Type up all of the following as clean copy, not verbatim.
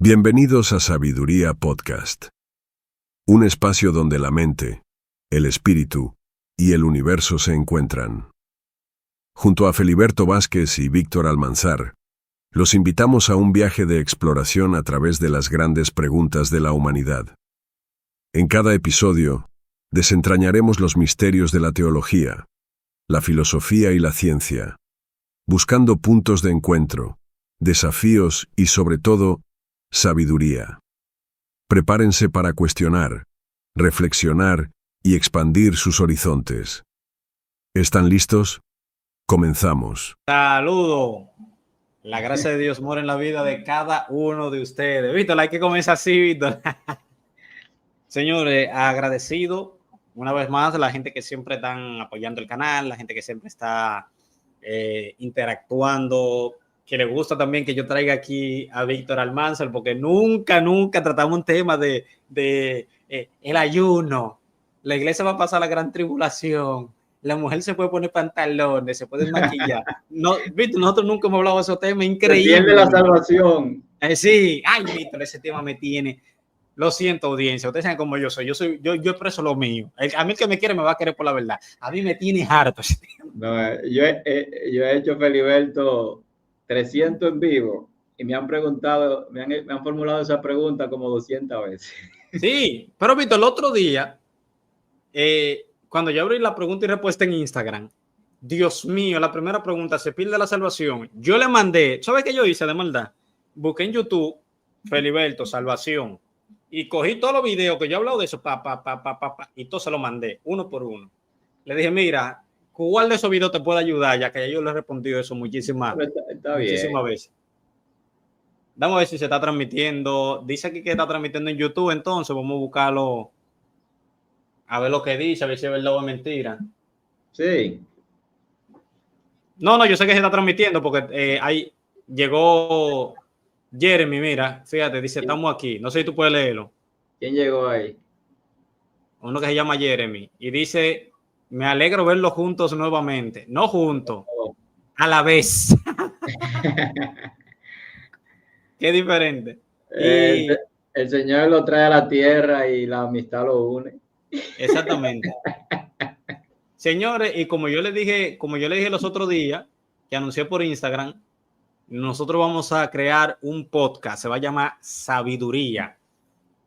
Bienvenidos a Sabiduría Podcast, un espacio donde la mente, el espíritu y el universo se encuentran. Junto a Feliberto Vázquez y Víctor Almanzar, los invitamos a un viaje de exploración a través de las grandes preguntas de la humanidad. En cada episodio, desentrañaremos los misterios de la teología, la filosofía y la ciencia, buscando puntos de encuentro, desafíos y, sobre todo, sabiduría. Prepárense para cuestionar, reflexionar y expandir sus horizontes. ¿Están listos? Comenzamos. Saludo. La gracia de Dios mora en la vida de cada uno de ustedes. Víctor, hay que comenzar así, Víctor. Señores, agradecido una vez más a la gente que siempre están apoyando el canal, la gente que siempre está interactuando, que le gusta también que yo traiga aquí a Víctor Almanzar, porque nunca tratamos un tema de el ayuno. La iglesia va a pasar la gran tribulación. La mujer se puede poner pantalones, se puede maquillar. No, Víctor, nosotros nunca hemos hablado de esos temas, increíble. Se pierde la salvación. Sí, ay, Víctor, ese tema me tiene. Lo siento, audiencia, ustedes saben cómo yo soy. Yo expreso lo mío. A mí el que me quiere me va a querer por la verdad. A mí me tiene harto ese tema. No, yo he hecho, Feliberto, 300 en vivo y me han preguntado, me han formulado esa pregunta como 200 veces. Sí, pero Víctor, el otro día, cuando yo abrí la pregunta y respuesta en Instagram, Dios mío, la primera pregunta, ¿se pierde la salvación? Yo le mandé, ¿sabes qué yo hice de maldad? Busqué en YouTube, Feliberto, salvación, y cogí todos los videos que yo he hablado de eso, y todo se lo mandé, uno por uno. Le dije, mira, ¿cuál de esos videos te puede ayudar? Ya que yo le he respondido eso muchísimas veces. Vamos a ver si se está transmitiendo. Dice aquí que está transmitiendo en YouTube, entonces vamos a buscarlo, a ver lo que dice, a ver si es verdad o mentira. Sí. No, yo sé que se está transmitiendo porque ahí llegó Jeremy, mira, fíjate, dice, estamos aquí. No sé si tú puedes leerlo. ¿Quién llegó ahí? Uno que se llama Jeremy y dice, me alegro verlos juntos nuevamente. No juntos, a la vez. Qué diferente. El Señor lo trae a la tierra y la amistad lo une. Exactamente. Señores, y como yo les dije los otros días, que anuncié por Instagram, nosotros vamos a crear un podcast, se va a llamar Sabiduría,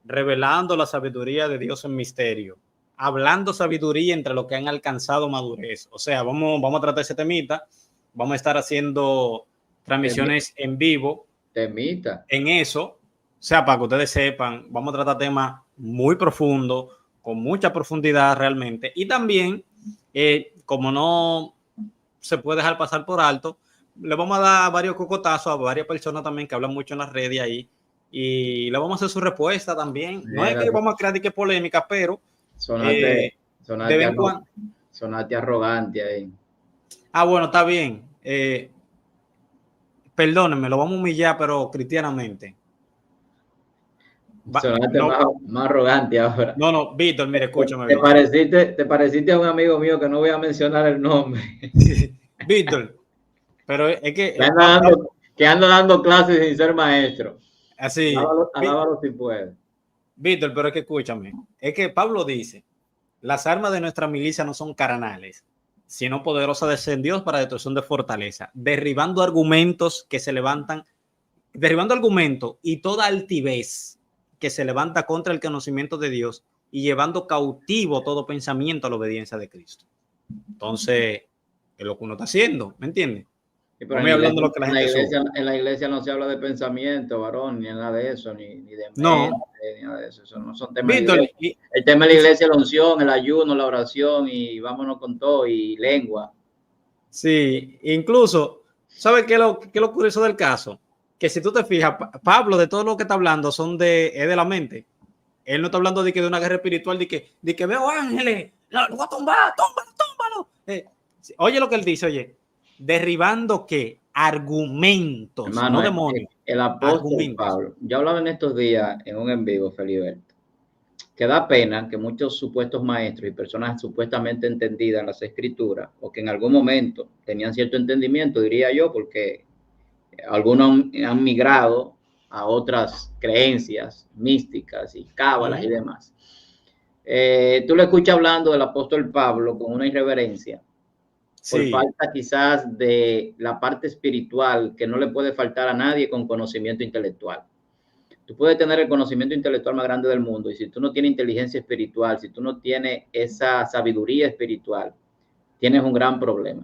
revelando la sabiduría de Dios en misterio, hablando sabiduría entre los que han alcanzado madurez. O sea, vamos a tratar ese temita, vamos a estar haciendo transmisiones en vivo. En eso, o sea, para que ustedes sepan, vamos a tratar temas muy profundos, con mucha profundidad realmente, y también, como no se puede dejar pasar por alto, le vamos a dar varios cocotazos a varias personas también que hablan mucho en las redes ahí, y le vamos a hacer su respuesta también. No es que vamos a crear que polémica, pero sonate arrogante ahí. Bueno, está bien. Perdónenme, lo vamos a humillar, pero cristianamente. Sonaste más arrogante ahora. No, Víctor, mire, escúchame. Te pareciste a un amigo mío que no voy a mencionar el nombre. Víctor, pero es que... ando dando clases sin ser maestro. Así. Alábalo si puede. Víctor, pero es que escúchame. Es que Pablo dice, las armas de nuestra milicia no son carnales, sino poderosas en Dios para destrucción de fortaleza, derribando argumentos que se levantan, derribando argumentos y toda altivez que se levanta contra el conocimiento de Dios y llevando cautivo todo pensamiento a la obediencia de Cristo. Entonces, es lo que uno está haciendo, ¿me entiendes? En la iglesia no se habla de pensamiento, varón, ni nada de eso, ni de mente, ni nada de eso. Eso no son temas. Víctor, el tema de la iglesia es la unción, el ayuno, la oración y vámonos con todo y lengua. Sí, incluso, ¿sabes qué es lo curioso del caso? Que si tú te fijas, Pablo, de todo lo que está hablando es de la mente. Él no está hablando de una guerra espiritual, de que veo ángeles, lo voy a tumbar, túmbalo. Oye lo que él dice, derribando ¿qué? Argumentos, hermano, no demonios. El apóstol Pablo, yo hablaba en estos días en un en vivo, Feliberto, que da pena que muchos supuestos maestros y personas supuestamente entendidas en las escrituras, o que en algún momento tenían cierto entendimiento, diría yo, porque algunos han migrado a otras creencias místicas y cábalas y demás. Tú lo escuchas hablando del apóstol Pablo con una irreverencia, por falta quizás de la parte espiritual que no le puede faltar a nadie con conocimiento intelectual. Tú puedes tener el conocimiento intelectual más grande del mundo y si tú no tienes inteligencia espiritual, si tú no tienes esa sabiduría espiritual, tienes un gran problema.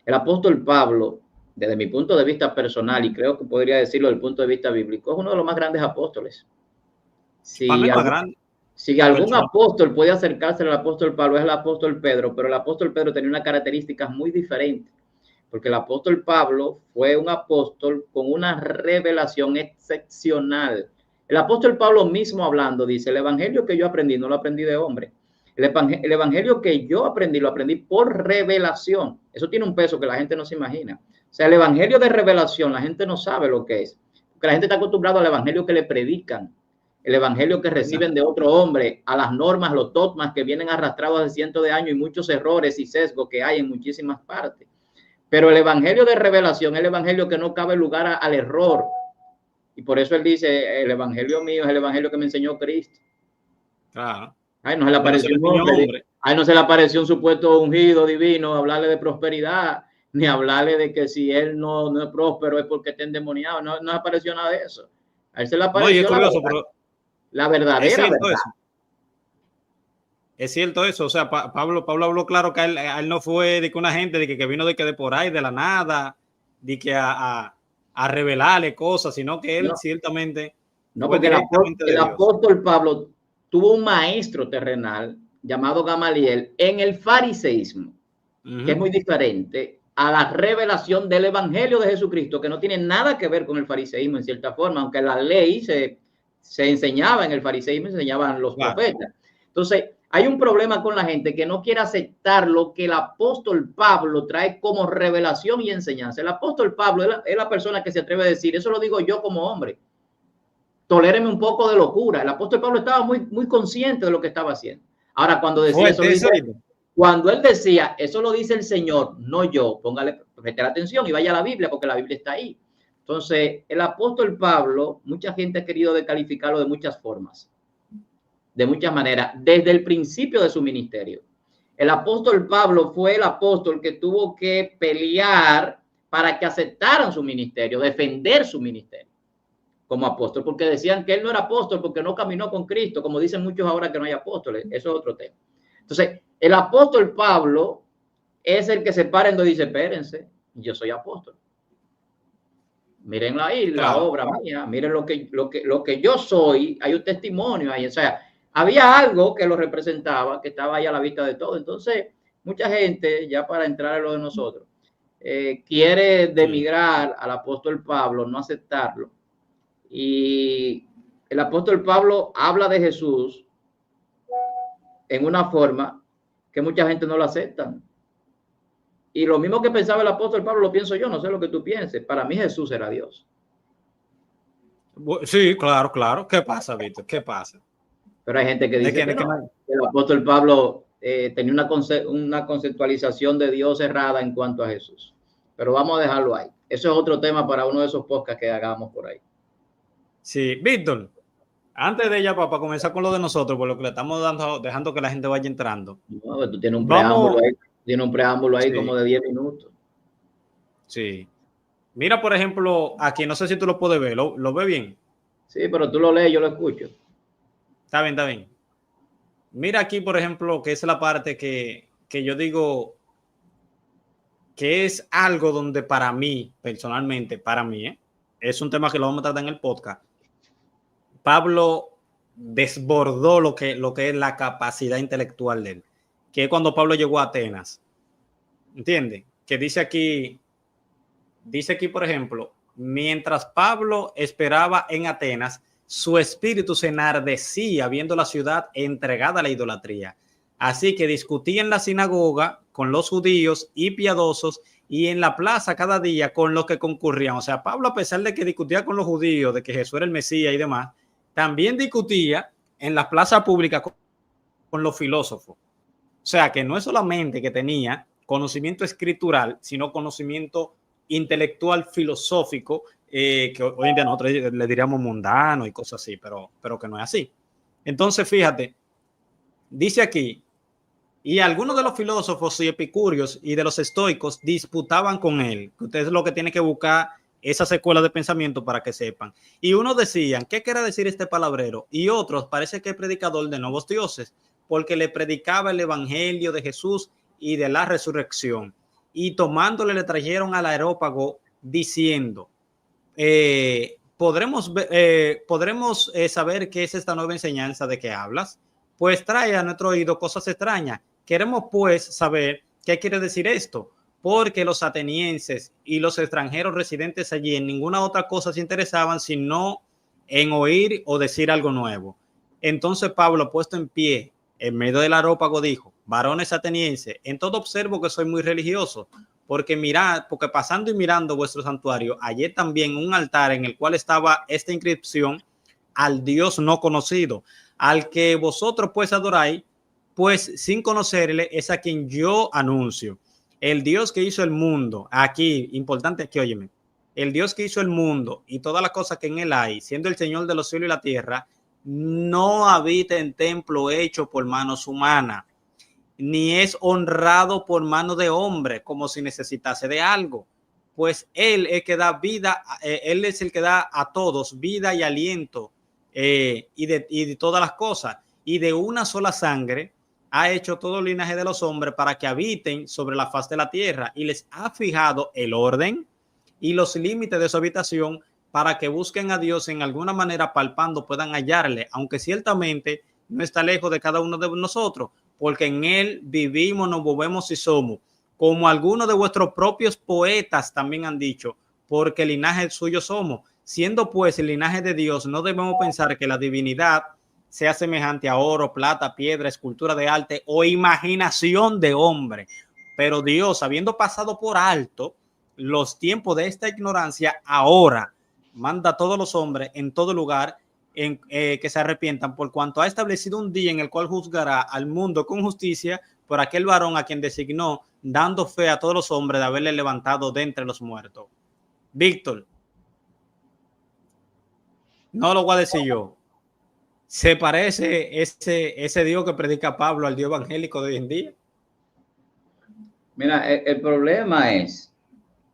El apóstol Pablo, desde mi punto de vista personal, y creo que podría decirlo desde el punto de vista bíblico, es uno de los más grandes apóstoles. Si algún apóstol puede acercarse al apóstol Pablo, es el apóstol Pedro, pero el apóstol Pedro tenía unas características muy diferentes, porque el apóstol Pablo fue un apóstol con una revelación excepcional. El apóstol Pablo mismo hablando dice, el evangelio que yo aprendí, no lo aprendí de hombre. El evangelio que yo aprendí, lo aprendí por revelación. Eso tiene un peso que la gente no se imagina. O sea, el evangelio de revelación, la gente no sabe lo que es. Porque la gente está acostumbrada al evangelio que le predican, el evangelio que reciben de otro hombre, a las normas, los dogmas que vienen arrastrados hace cientos de años y muchos errores y sesgos que hay en muchísimas partes. Pero el evangelio de revelación es el evangelio que no cabe lugar al error. Y por eso él dice, el evangelio mío es el evangelio que me enseñó Cristo. Claro. Ay, no se le apareció un hombre. Ay, no se le apareció un supuesto ungido divino, hablarle de prosperidad, ni hablarle de que si él no es próspero es porque está endemoniado. No apareció nada de eso. A él se le apareció la verdadera verdad. Es cierto eso. O sea, Pablo habló claro que a él no fue de que una gente de que vino de por ahí, de la nada, de que a revelarle cosas, sino que él ciertamente... No, porque el apóstol Pablo tuvo un maestro terrenal llamado Gamaliel en el fariseísmo, que es muy diferente a la revelación del evangelio de Jesucristo, que no tiene nada que ver con el fariseísmo en cierta forma, aunque la ley se enseñaba en el fariseísmo, se enseñaban los profetas. Entonces, hay un problema con la gente que no quiere aceptar lo que el apóstol Pablo trae como revelación y enseñanza. El apóstol Pablo es la persona que se atreve a decir, eso lo digo yo como hombre, toléreme un poco de locura. El apóstol Pablo estaba muy consciente de lo que estaba haciendo. Ahora, cuando decía eso, cuando él decía, eso lo dice el Señor, no yo, preste la atención y vaya a la Biblia, porque la Biblia está ahí. Entonces, el apóstol Pablo, mucha gente ha querido descalificarlo de muchas formas, de muchas maneras, desde el principio de su ministerio. El apóstol Pablo fue el apóstol que tuvo que pelear para que aceptaran su ministerio, defender su ministerio como apóstol, porque decían que él no era apóstol porque no caminó con Cristo, como dicen muchos ahora que no hay apóstoles. Eso es otro tema. Entonces, el apóstol Pablo es el que se para y dice, espérense, yo soy apóstol. Miren ahí la obra mía, miren lo que yo soy, hay un testimonio ahí. O sea, había algo que lo representaba, que estaba ahí a la vista de todo. Entonces, mucha gente, ya para entrar a lo de nosotros, quiere demigrar al apóstol Pablo, no aceptarlo. Y el apóstol Pablo habla de Jesús en una forma que mucha gente no lo acepta. Y lo mismo que pensaba el apóstol Pablo lo pienso yo, no sé lo que tú pienses. Para mí Jesús era Dios. Sí, claro. ¿Qué pasa, Víctor? ¿Qué pasa? Pero hay gente que dice que el apóstol Pablo tenía una conceptualización de Dios errada en cuanto a Jesús. Pero vamos a dejarlo ahí. Eso es otro tema para uno de esos podcasts que hagamos por ahí. Sí, Víctor, antes de ella, para comenzar con lo de nosotros, por lo que le estamos dejando que la gente vaya entrando. No, tú tienes un preámbulo ahí, como de 10 minutos. Sí. Mira, por ejemplo, aquí, no sé si tú lo puedes ver, ¿lo ves bien? Sí, pero tú lo lees, yo lo escucho. Está bien. Mira aquí, por ejemplo, que es la parte que yo digo que es algo donde para mí, personalmente, es un tema que lo vamos a tratar en el podcast. Pablo desbordó lo que es la capacidad intelectual de él, que es cuando Pablo llegó a Atenas. ¿Entiendes? Que dice aquí, por ejemplo, mientras Pablo esperaba en Atenas, su espíritu se enardecía viendo la ciudad entregada a la idolatría. Así que discutía en la sinagoga con los judíos y piadosos y en la plaza cada día con los que concurrían. O sea, Pablo, a pesar de que discutía con los judíos, de que Jesús era el Mesías y demás, también discutía en la plaza pública con los filósofos. O sea, que no es solamente que tenía conocimiento escritural, sino conocimiento intelectual filosófico, que hoy en día nosotros le diríamos mundano y cosas así, pero que no es así. Entonces, fíjate, dice aquí, y algunos de los filósofos y epicúreos y de los estoicos disputaban con él. Ustedes lo que tienen que buscar esas escuelas de pensamiento para que sepan. Y unos decían, ¿qué quiere decir este palabrero? Y otros, parece que es predicador de nuevos dioses, porque le predicaba el evangelio de Jesús y de la resurrección. Y tomándole le trajeron al areópago diciendo, ¿podremos saber qué es esta nueva enseñanza de que hablas? Pues trae a nuestro oído cosas extrañas. Queremos pues saber qué quiere decir esto, porque los atenienses y los extranjeros residentes allí en ninguna otra cosa se interesaban sino en oír o decir algo nuevo. Entonces Pablo, puesto en pie en medio del areópago, dijo, varones atenienses, en todo observo que soy muy religioso, porque pasando y mirando vuestro santuario, hallé también un altar en el cual estaba esta inscripción, al Dios no conocido, al que vosotros pues adoráis, pues sin conocerle es a quien yo anuncio. El Dios que hizo el mundo, aquí, importante aquí, óyeme, el Dios que hizo el mundo y todas las cosas que en él hay, siendo el Señor de los cielos y la tierra, no habita en templo hecho por manos humanas, ni es honrado por mano de hombre, como si necesitase de algo, pues él es el que da vida, él es el que da a todos vida y aliento, y de todas las cosas, y de una sola sangre ha hecho todo el linaje de los hombres para que habiten sobre la faz de la tierra, y les ha fijado el orden y los límites de su habitación para que busquen a Dios en alguna manera, palpando puedan hallarle, aunque ciertamente no está lejos de cada uno de nosotros, porque en él vivimos, nos movemos y somos, como algunos de vuestros propios poetas también han dicho, porque el linaje suyo somos. Siendo pues el linaje de Dios, no debemos pensar que la divinidad sea semejante a oro, plata, piedra, escultura de arte o imaginación de hombre. Pero Dios, habiendo pasado por alto los tiempos de esta ignorancia, ahora manda a todos los hombres en todo lugar que se arrepientan, por cuanto ha establecido un día en el cual juzgará al mundo con justicia por aquel varón a quien designó, dando fe a todos los hombres de haberle levantado de entre los muertos. Víctor, no lo voy a decir yo. ¿Se parece ese Dios que predica Pablo al Dios evangélico de hoy en día? Mira, el problema es,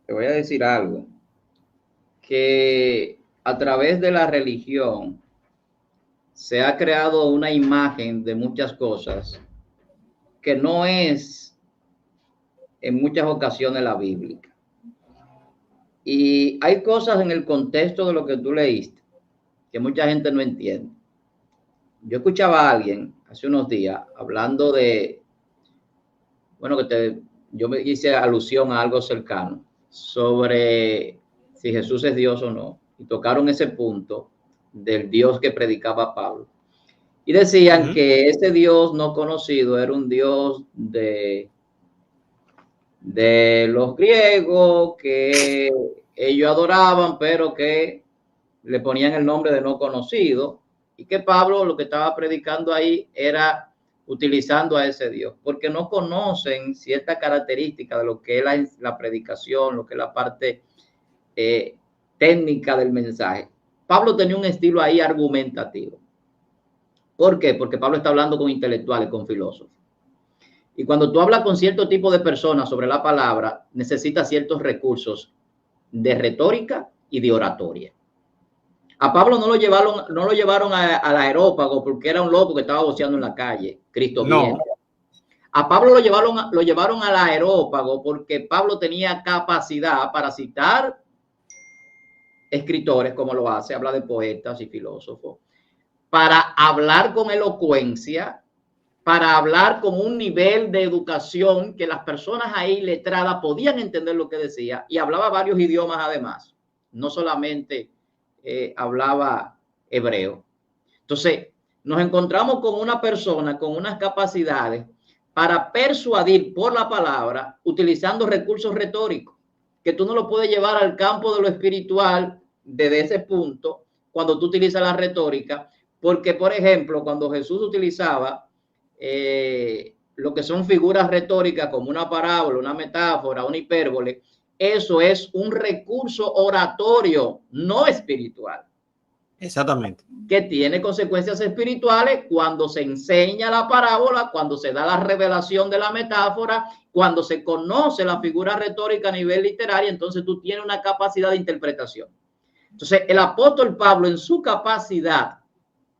te voy a decir algo, que a través de la religión se ha creado una imagen de muchas cosas que no es en muchas ocasiones la bíblica. Y hay cosas en el contexto de lo que tú leíste que mucha gente no entiende. Yo escuchaba a alguien hace unos días hablando de, bueno, yo me hice alusión a algo cercano sobre si Jesús es Dios o no, y tocaron ese punto del Dios que predicaba Pablo. Y decían que ese Dios no conocido era un Dios de los griegos que ellos adoraban, pero que le ponían el nombre de no conocido, y que Pablo lo que estaba predicando ahí era utilizando a ese Dios, porque no conocen ciertas características de lo que es la predicación, lo que es la parte técnica del mensaje. Pablo tenía un estilo ahí argumentativo. ¿Por qué? Porque Pablo está hablando con intelectuales, con filósofos. Y cuando tú hablas con cierto tipo de personas sobre la palabra, necesitas ciertos recursos de retórica y de oratoria. A Pablo no lo llevaron al areópago porque era un loco que estaba voceando en la calle. Cristo viene. A Pablo lo llevaron al areópago porque Pablo tenía capacidad para citar escritores, como lo hace, habla de poetas y filósofos, para hablar con elocuencia, para hablar con un nivel de educación que las personas ahí letradas podían entender lo que decía, y hablaba varios idiomas además, no solamente hablaba hebreo. Entonces, nos encontramos con una persona con unas capacidades para persuadir por la palabra utilizando recursos retóricos, que tú no lo puedes llevar al campo de lo espiritual desde ese punto cuando tú utilizas la retórica, porque, por ejemplo, cuando Jesús utilizaba lo que son figuras retóricas como una parábola, una metáfora, una hipérbole, eso es un recurso oratorio, no espiritual. Exactamente. Que tiene consecuencias espirituales cuando se enseña la parábola, cuando se da la revelación de la metáfora, cuando se conoce la figura retórica a nivel literario, entonces tú tienes una capacidad de interpretación. Entonces, el apóstol Pablo, en su capacidad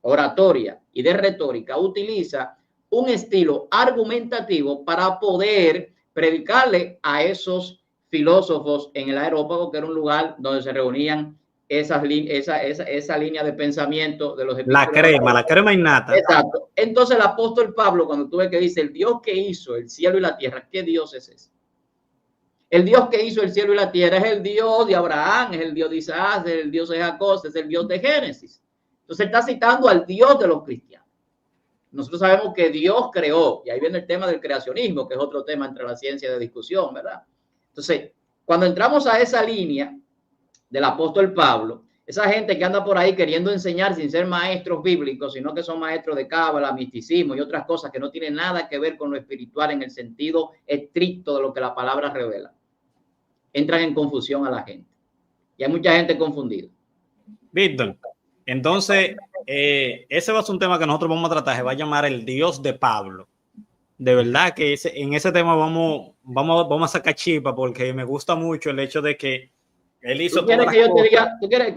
oratoria y de retórica, utiliza un estilo argumentativo para poder predicarle a esos filósofos en el Areópago, que era un lugar donde se reunían esa línea de pensamiento de los la crema innata. Exacto. Entonces el apóstol Pablo, cuando tú ves que dice el Dios que hizo el cielo y la tierra, ¿qué Dios es ese? El Dios que hizo el cielo y la tierra es el Dios de Abraham, es el Dios de Isaac, es el Dios de Jacob, es el Dios de Génesis. Entonces está citando al Dios de los cristianos. Nosotros sabemos que Dios creó, y ahí viene el tema del creacionismo, que es otro tema entre la ciencia de discusión, ¿verdad? Entonces, cuando entramos a esa línea del apóstol Pablo, esa gente que anda por ahí queriendo enseñar sin ser maestros bíblicos, sino que son maestros de cábala, misticismo y otras cosas que no tienen nada que ver con lo espiritual en el sentido estricto de lo que la palabra revela, entran en confusión a la gente. Y hay mucha gente confundida. Víctor, entonces, ese va a ser un tema que nosotros vamos a tratar, se va a llamar el Dios de Pablo. De verdad que en ese tema vamos a sacar chispa, porque me gusta mucho el hecho de que él hizo ¿Tú quieres que yo te diga, ¿tú quieres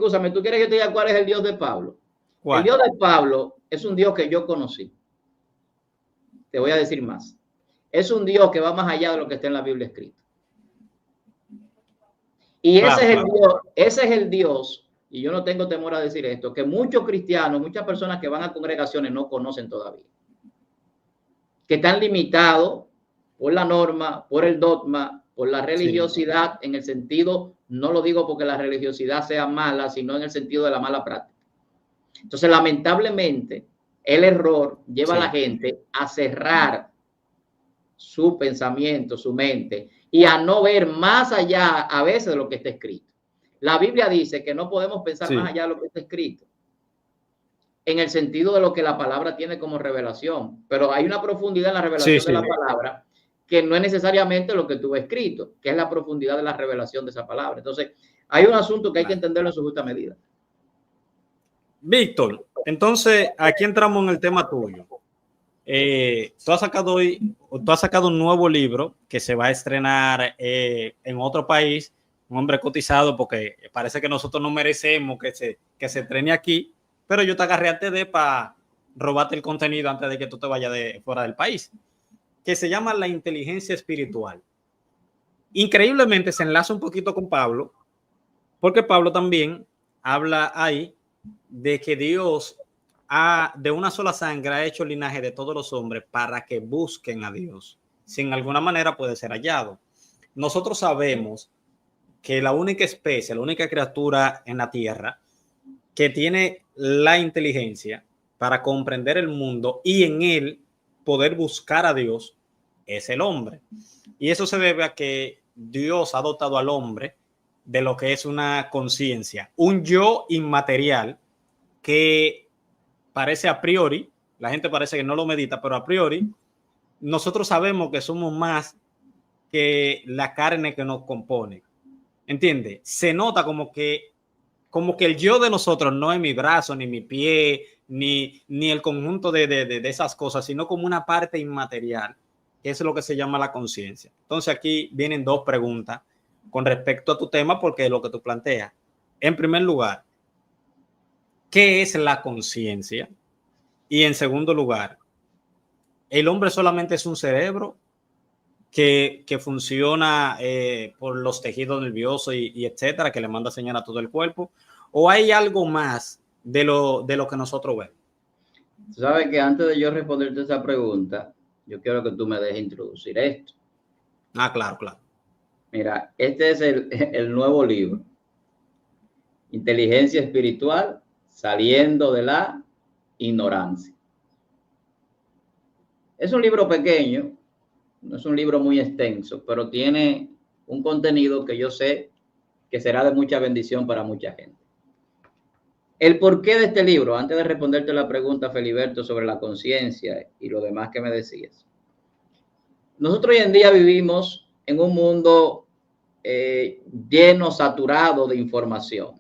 que te diga cuál es el Dios de Pablo? ¿Cuál? El Dios de Pablo es un Dios que yo conocí. Te voy a decir más. Es un Dios que va más allá de lo que está en la Biblia escrito. Y ese es el Dios, y yo no tengo temor a decir esto, que muchos cristianos, muchas personas que van a congregaciones no conocen todavía. Que están limitados por la norma, por el dogma, por la religiosidad, en el sentido, no lo digo porque la religiosidad sea mala, sino en el sentido de la mala práctica. Entonces, lamentablemente, el error lleva a la gente a cerrar su pensamiento, su mente, y a no ver más allá a veces de lo que está escrito. La Biblia dice que no podemos pensar más allá de lo que está escrito, en el sentido de lo que la palabra tiene como revelación, pero hay una profundidad en la revelación de la palabra que no es necesariamente lo que tuvo escrito, que es la profundidad de la revelación de esa palabra. Entonces, hay un asunto que hay que entenderlo en su justa medida. Víctor, entonces aquí entramos en el tema tuyo. Tú has sacado un nuevo libro que se va a estrenar en otro país, un hombre cotizado, porque parece que nosotros no merecemos que se estrene aquí, pero yo te agarré antes para robarte el contenido antes de que tú te vayas de fuera del país, que se llama La Inteligencia Espiritual. Increíblemente se enlaza un poquito con Pablo, porque Pablo también habla ahí de que Dios de una sola sangre ha hecho el linaje de todos los hombres para que busquen a Dios. Si en alguna manera puede ser hallado. Nosotros sabemos que la única especie, la única criatura en la tierra que tiene la inteligencia para comprender el mundo y en él poder buscar a Dios es el hombre. Y eso se debe a que Dios ha dotado al hombre de lo que es una conciencia, un yo inmaterial que parece a priori, la gente parece que no lo medita, pero a priori nosotros sabemos que somos más que la carne que nos compone. ¿Entiendes? Se nota como que el yo de nosotros no es mi brazo, ni mi pie, ni el conjunto de esas cosas, sino como una parte inmaterial, que es lo que se llama la conciencia. Entonces aquí vienen dos preguntas con respecto a tu tema, porque es lo que tú planteas. En primer lugar, ¿qué es la conciencia? Y en segundo lugar, ¿el hombre solamente es un cerebro que funciona por los tejidos nerviosos y etcétera, que le manda señal a todo el cuerpo? ¿O hay algo más de lo que nosotros vemos? Tú sabes que antes de yo responderte esa pregunta, yo quiero que tú me dejes introducir esto. Claro. Mira, este es el nuevo libro. Inteligencia Espiritual, saliendo de la ignorancia. Es un libro pequeño, no es un libro muy extenso, pero tiene un contenido que yo sé que será de mucha bendición para mucha gente. El porqué de este libro, antes de responderte la pregunta, Feliberto, sobre la conciencia y lo demás que me decías. Nosotros hoy en día vivimos en un mundo lleno, saturado de información.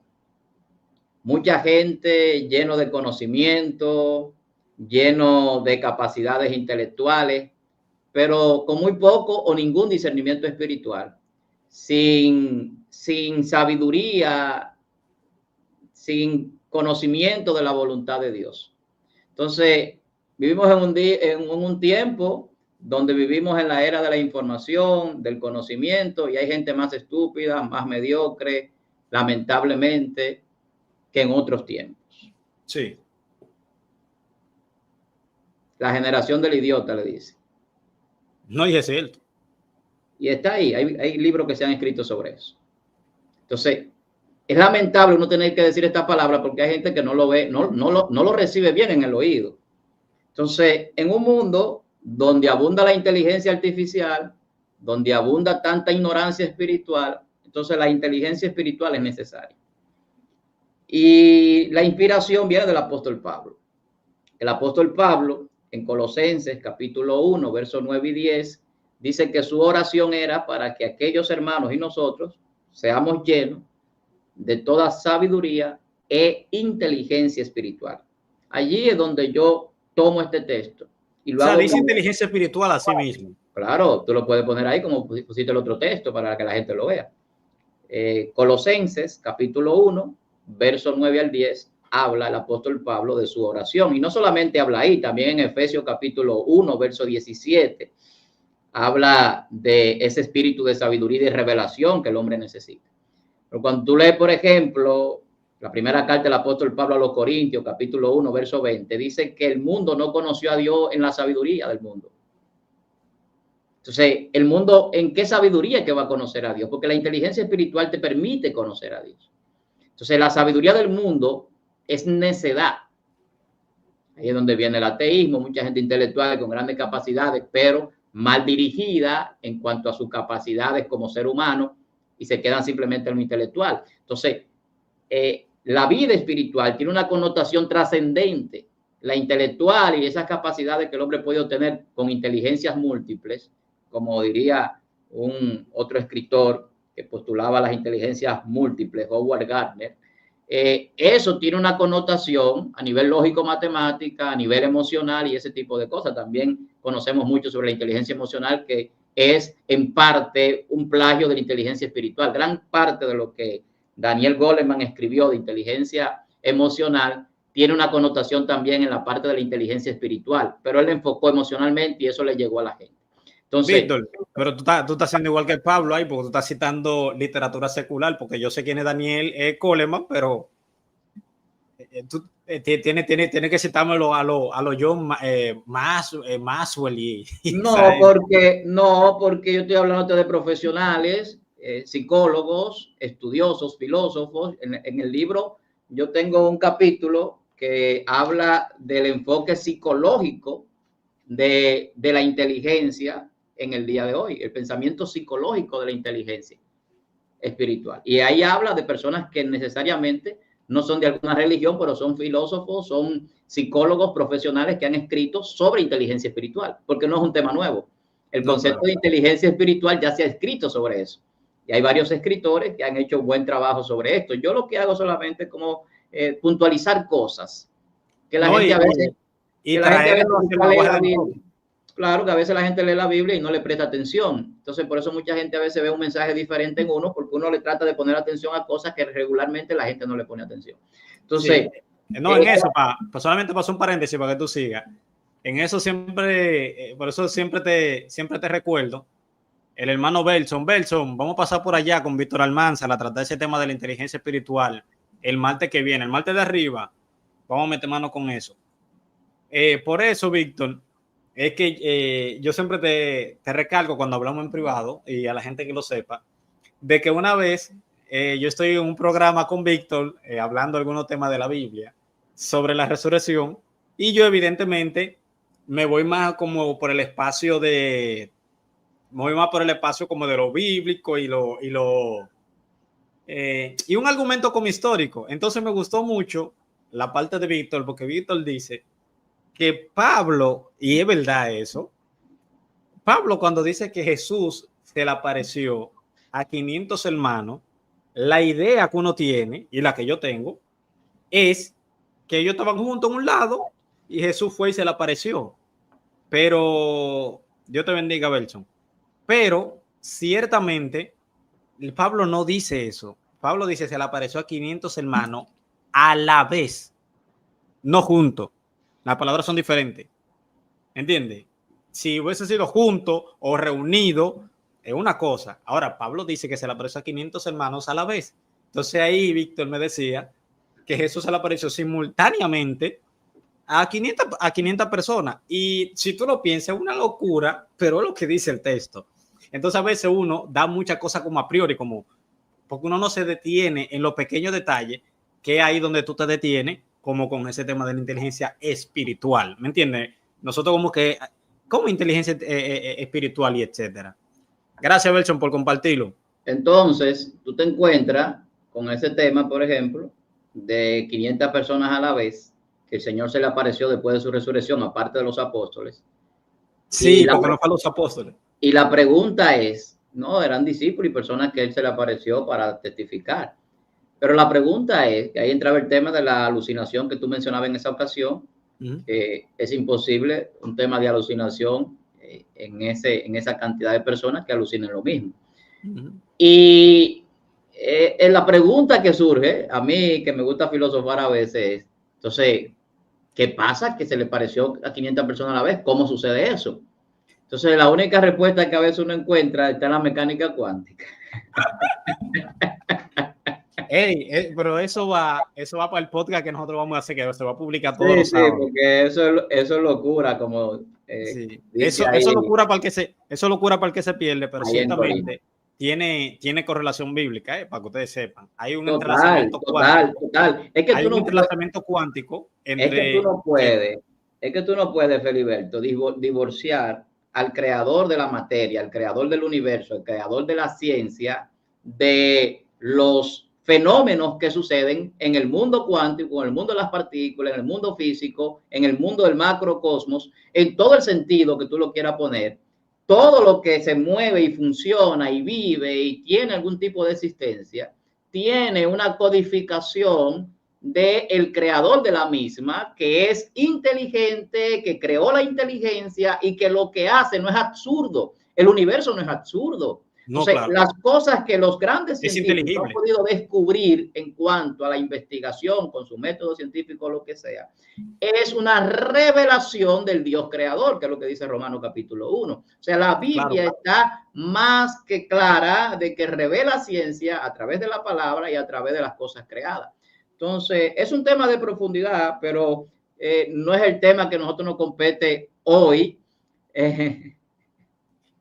Mucha gente lleno de conocimiento, lleno de capacidades intelectuales, pero con muy poco o ningún discernimiento espiritual, sin sabiduría, sin conocimiento de la voluntad de Dios. Entonces, vivimos en un tiempo donde vivimos en la era de la información, del conocimiento, y hay gente más estúpida, más mediocre, lamentablemente, que en otros tiempos. Sí. La generación del idiota, le dice. No, y es cierto. Y está ahí, hay libros que se han escrito sobre eso. Entonces, es lamentable uno tener que decir esta palabra porque hay gente que no lo ve, no lo recibe bien en el oído. Entonces, en un mundo donde abunda la inteligencia artificial, donde abunda tanta ignorancia espiritual, entonces la inteligencia espiritual es necesaria. Y la inspiración viene del apóstol Pablo. El apóstol Pablo, en Colosenses capítulo 1, versos 9 y 10, dice que su oración era para que aquellos hermanos y nosotros seamos llenos de toda sabiduría e inteligencia espiritual. Allí es donde yo tomo este texto. Y lo hago dice inteligencia espiritual así mismo. Claro, tú lo puedes poner ahí como pusiste el otro texto para que la gente lo vea. Colosenses capítulo 1, versos 9 al 10, habla el apóstol Pablo de su oración. Y no solamente habla ahí, también en Efesios capítulo 1, verso 17, habla de ese espíritu de sabiduría y de revelación que el hombre necesita. Pero cuando tú lees, por ejemplo, la primera carta del apóstol Pablo a los Corintios, capítulo 1, verso 20, dice que el mundo no conoció a Dios en la sabiduría del mundo. Entonces, el mundo, ¿en qué sabiduría que va a conocer a Dios? Porque la inteligencia espiritual te permite conocer a Dios. Entonces, la sabiduría del mundo es necedad. Ahí es donde viene el ateísmo, mucha gente intelectual con grandes capacidades, pero mal dirigida en cuanto a sus capacidades como ser humano y se quedan simplemente en lo intelectual. Entonces, la vida espiritual tiene una connotación trascendente. La intelectual y esas capacidades que el hombre puede obtener con inteligencias múltiples, como diría otro escritor que postulaba las inteligencias múltiples, Howard Gardner, eso tiene una connotación a nivel lógico-matemática, a nivel emocional y ese tipo de cosas. También conocemos mucho sobre la inteligencia emocional, que es en parte un plagio de la inteligencia espiritual. Gran parte de lo que Daniel Goleman escribió de inteligencia emocional tiene una connotación también en la parte de la inteligencia espiritual, pero él enfocó emocionalmente y eso le llegó a la gente. Entonces, Víctor, pero tú estás haciendo igual que Pablo ahí, porque tú estás citando literatura secular, porque yo sé quién es Daniel Goleman, pero tú tienes que citármelo a lo John Maxwell y porque yo estoy hablando de profesionales, psicólogos, estudiosos, filósofos. En el libro yo tengo un capítulo que habla del enfoque psicológico de la inteligencia en el día de hoy, el pensamiento psicológico de la inteligencia espiritual. Y ahí habla de personas que necesariamente no son de alguna religión, pero son filósofos, son psicólogos profesionales que han escrito sobre inteligencia espiritual, porque no es un tema nuevo. El concepto de inteligencia espiritual ya se ha escrito sobre eso. Y hay varios escritores que han hecho buen trabajo sobre esto. Yo lo que hago solamente es como puntualizar cosas que la gente a veces... Claro que a veces la gente lee la Biblia y no le presta atención. Entonces, por eso mucha gente a veces ve un mensaje diferente en uno, porque uno le trata de poner atención a cosas que regularmente la gente no le pone atención. Entonces, sí. No, en eso, solamente pasó un paréntesis para que tú sigas. En eso siempre, por eso siempre te recuerdo, el hermano Belson, vamos a pasar por allá con Víctor Almanzar a tratar ese tema de la inteligencia espiritual el martes que viene, el martes de arriba, vamos a meter mano con eso. Por eso, Víctor, es que yo siempre te recalco cuando hablamos en privado, y a la gente que lo sepa, de que una vez yo estoy en un programa con Víctor hablando algunos temas de la Biblia sobre la resurrección, y yo evidentemente me voy más como por el espacio como de lo bíblico y un argumento como histórico. Entonces me gustó mucho la parte de Víctor, porque Víctor dice que Pablo, y es verdad eso, Pablo cuando dice que Jesús se le apareció, a 500 hermanos, la idea que uno tiene y la que yo tengo es que ellos estaban juntos en un lado y Jesús fue y se le apareció. Pero Dios te bendiga, Belson. Pero ciertamente Pablo no dice eso. Pablo dice se le apareció a 500 hermanos a la vez, no juntos. Las palabras son diferentes. ¿Entiendes? Si hubiese sido junto o reunido, es una cosa. Ahora, Pablo dice que se le apareció a 500 hermanos a la vez. Entonces ahí Víctor me decía que Jesús se le apareció simultáneamente a 500 personas. Y si tú lo piensas, es una locura, pero es lo que dice el texto. Entonces a veces uno da muchas cosas como a priori, como porque uno no se detiene en los pequeños detalles, que es ahí donde tú te detienes, como con ese tema de la inteligencia espiritual. ¿Me entiendes? Nosotros como inteligencia espiritual y etcétera. Gracias, Belson, por compartirlo. Entonces, tú te encuentras con ese tema, por ejemplo, de 500 personas a la vez, que el Señor se le apareció después de su resurrección, aparte de los apóstoles. Sí, porque no fue a los apóstoles. Y la pregunta es, no, eran discípulos y personas que él se le apareció para testificar. Pero la pregunta es, que ahí entraba el tema de la alucinación que tú mencionabas en esa ocasión. Es imposible un tema de alucinación en esa cantidad de personas que alucinen lo mismo. Y la pregunta que surge, a mí que me gusta filosofar a veces, entonces, ¿qué pasa? Que se le pareció a 500 personas a la vez. ¿Cómo sucede eso? Entonces, la única respuesta que a veces uno encuentra está en la mecánica cuántica. Pero eso va para el podcast que nosotros vamos a hacer, que se va a publicar todos los sábados. Sí, porque eso es locura, como sí. Eso es locura para el que se pierde, pero ciertamente tiene correlación bíblica, para que ustedes sepan. Hay un entrelazamiento cuántico. Total. Es que hay un entrelazamiento cuántico entre. Es que tú no puedes, Feliberto, divorciar al creador de la materia, al creador del universo, al creador de la ciencia, de los fenómenos que suceden en el mundo cuántico, en el mundo de las partículas, en el mundo físico, en el mundo del macrocosmos, en todo el sentido que tú lo quieras poner. Todo lo que se mueve y funciona y vive y tiene algún tipo de existencia, tiene una codificación del creador de la misma, que es inteligente, que creó la inteligencia y que lo que hace no es absurdo. El universo no es absurdo. No, claro. Las cosas que los grandes científicos han podido descubrir en cuanto a la investigación con su método científico o lo que sea, es una revelación del Dios creador, que es lo que dice Romanos capítulo 1. O sea, la Biblia está más que clara de que revela ciencia a través de la palabra y a través de las cosas creadas. Entonces, es un tema de profundidad, pero no es el tema que a nosotros nos compete hoy.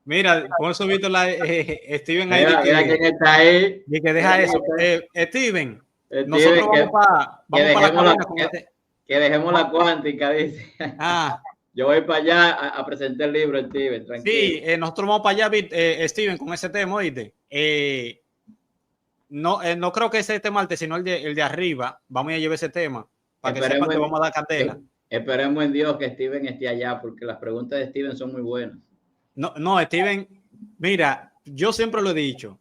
Mira, por eso visto Steven ahí. Mira quién está ahí. Y que deja eso. Steven, nosotros vamos para la cabina. Que dejemos la cuántica, dice. Yo voy para allá a presentar el libro, Steven, tranquilo. Sí, nosotros vamos para allá, Steven, con ese tema, ¿oíste? No creo que sea este martes, sino el de arriba. Vamos a llevar ese tema para que sepan que vamos a dar candela. Esperemos en Dios que Steven esté allá, porque las preguntas de Steven son muy buenas. No, Steven, mira, yo siempre lo he dicho.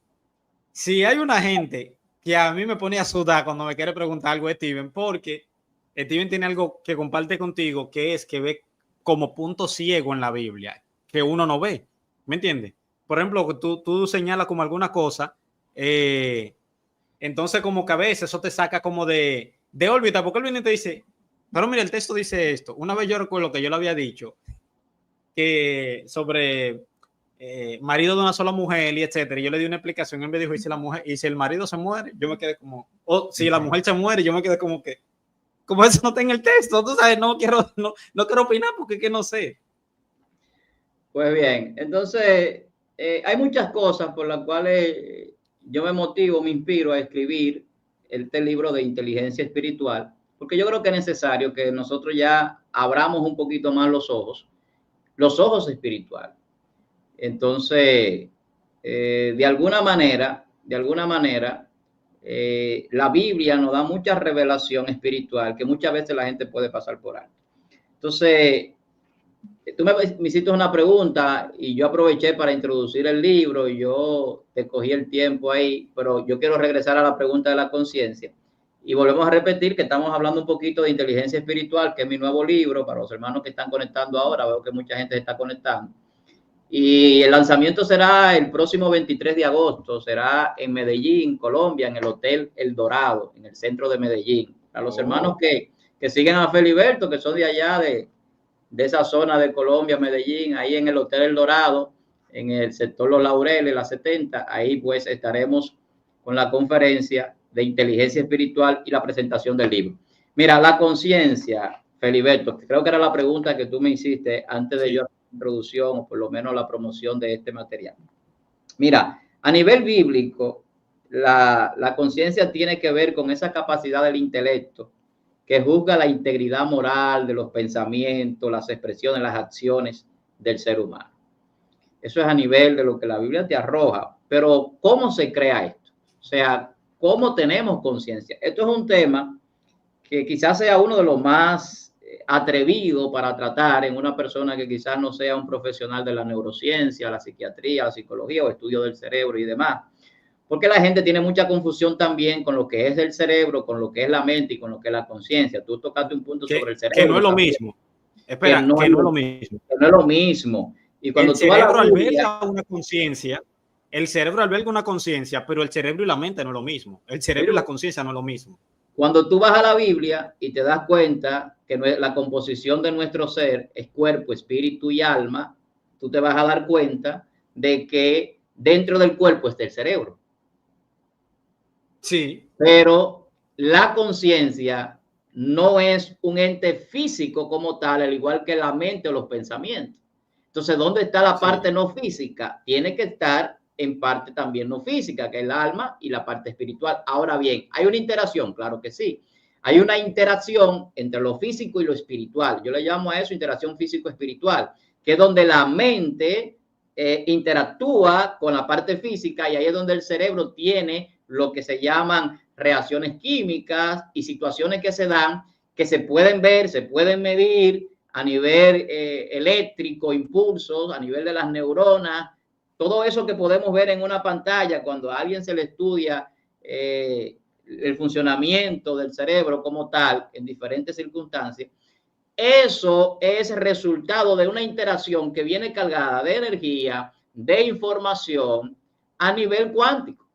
Si hay una gente que a mí me pone a sudar cuando me quiere preguntar algo, Steven, porque Steven tiene algo que comparte contigo, que es que ve como punto ciego en la Biblia, que uno no ve. ¿Me entiendes? Por ejemplo, tú señalas como alguna cosa, entonces como que a veces eso te saca como de órbita, porque él viene y te dice, pero mira, el texto dice esto. Una vez yo recuerdo que yo lo había dicho, que sobre marido de una sola mujer y etcétera. Y yo le di una explicación. Él me dijo, y si el marido se muere, yo me quedé como, si la mujer se muere, yo me quedé como que, como eso no está en el texto, tú sabes, no quiero opinar porque es que no sé. Pues bien, entonces hay muchas cosas por las cuales yo me inspiro a escribir este libro de inteligencia espiritual, porque yo creo que es necesario que nosotros ya abramos un poquito más los ojos espirituales. Entonces, de alguna manera, la Biblia nos da mucha revelación espiritual que muchas veces la gente puede pasar por alto. Entonces, tú me hiciste una pregunta y yo aproveché para introducir el libro y yo te cogí el tiempo ahí, pero yo quiero regresar a la pregunta de la conciencia. Y volvemos a repetir que estamos hablando un poquito de inteligencia espiritual, que es mi nuevo libro para los hermanos que están conectando ahora. Veo que mucha gente se está conectando. Y el lanzamiento será el próximo 23 de agosto, será en Medellín, Colombia, en el Hotel El Dorado, en el centro de Medellín. Para los hermanos que siguen a Feliberto, que son de allá, de esa zona de Colombia, Medellín, ahí en el Hotel El Dorado, en el sector Los Laureles, la 70, ahí pues estaremos con la conferencia de inteligencia espiritual y la presentación del libro. Mira, la conciencia, Feliberto, creo que era la pregunta que tú me hiciste antes de yo hacer la introducción o por lo menos la promoción de este material. Mira, a nivel bíblico, la conciencia tiene que ver con esa capacidad del intelecto que juzga la integridad moral de los pensamientos, las expresiones, las acciones del ser humano. Eso es a nivel de lo que la Biblia te arroja. Pero, ¿cómo se crea esto? O sea, ¿cómo tenemos conciencia? Esto es un tema que quizás sea uno de los más atrevidos para tratar en una persona que quizás no sea un profesional de la neurociencia, la psiquiatría, la psicología o estudio del cerebro y demás. Porque la gente tiene mucha confusión también con lo que es el cerebro, con lo que es la mente y con lo que es la conciencia. Tú tocaste un punto sobre el cerebro. Que no es lo mismo. Espera, que no es lo mismo. Que no es lo mismo. Y cuando el cerebro alberga una conciencia, el cerebro alberga una conciencia, pero el cerebro y la mente no es lo mismo. El cerebro y la conciencia no es lo mismo. Cuando tú vas a la Biblia y te das cuenta que la composición de nuestro ser es cuerpo, espíritu y alma, tú te vas a dar cuenta de que dentro del cuerpo está el cerebro. Sí. Pero la conciencia no es un ente físico como tal, al igual que la mente o los pensamientos. Entonces, ¿dónde está la parte no física? Tiene que estar en parte también no física, que es el alma y la parte espiritual. Ahora bien, ¿hay una interacción? Claro que sí. Hay una interacción entre lo físico y lo espiritual. Yo le llamo a eso interacción físico-espiritual, que es donde la mente interactúa con la parte física y ahí es donde el cerebro tiene lo que se llaman reacciones químicas y situaciones que se dan, que se pueden ver, se pueden medir a nivel eléctrico, impulsos, a nivel de las neuronas, todo eso que podemos ver en una pantalla cuando a alguien se le estudia el funcionamiento del cerebro como tal en diferentes circunstancias. Eso es resultado de una interacción que viene cargada de energía, de información a nivel cuántico,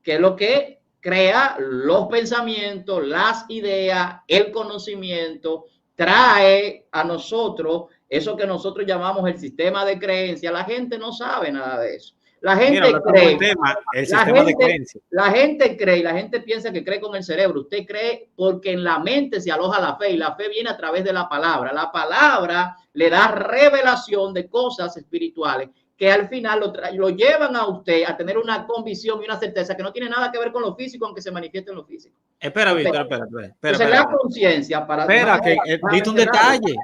que es lo que crea los pensamientos, las ideas, el conocimiento, trae a nosotros eso que nosotros llamamos el sistema de creencia. La gente no sabe nada de eso. La gente cree, la gente cree y la gente piensa que cree con el cerebro. Usted cree porque en la mente se aloja la fe y la fe viene a través de la palabra. La palabra le da revelación de cosas espirituales que al final lo llevan a usted a tener una convicción y una certeza que no tiene nada que ver con lo físico, aunque se manifieste en lo físico. Espera, Víctor, espera. Entonces, la conciencia para... Espera, que diste un detalle.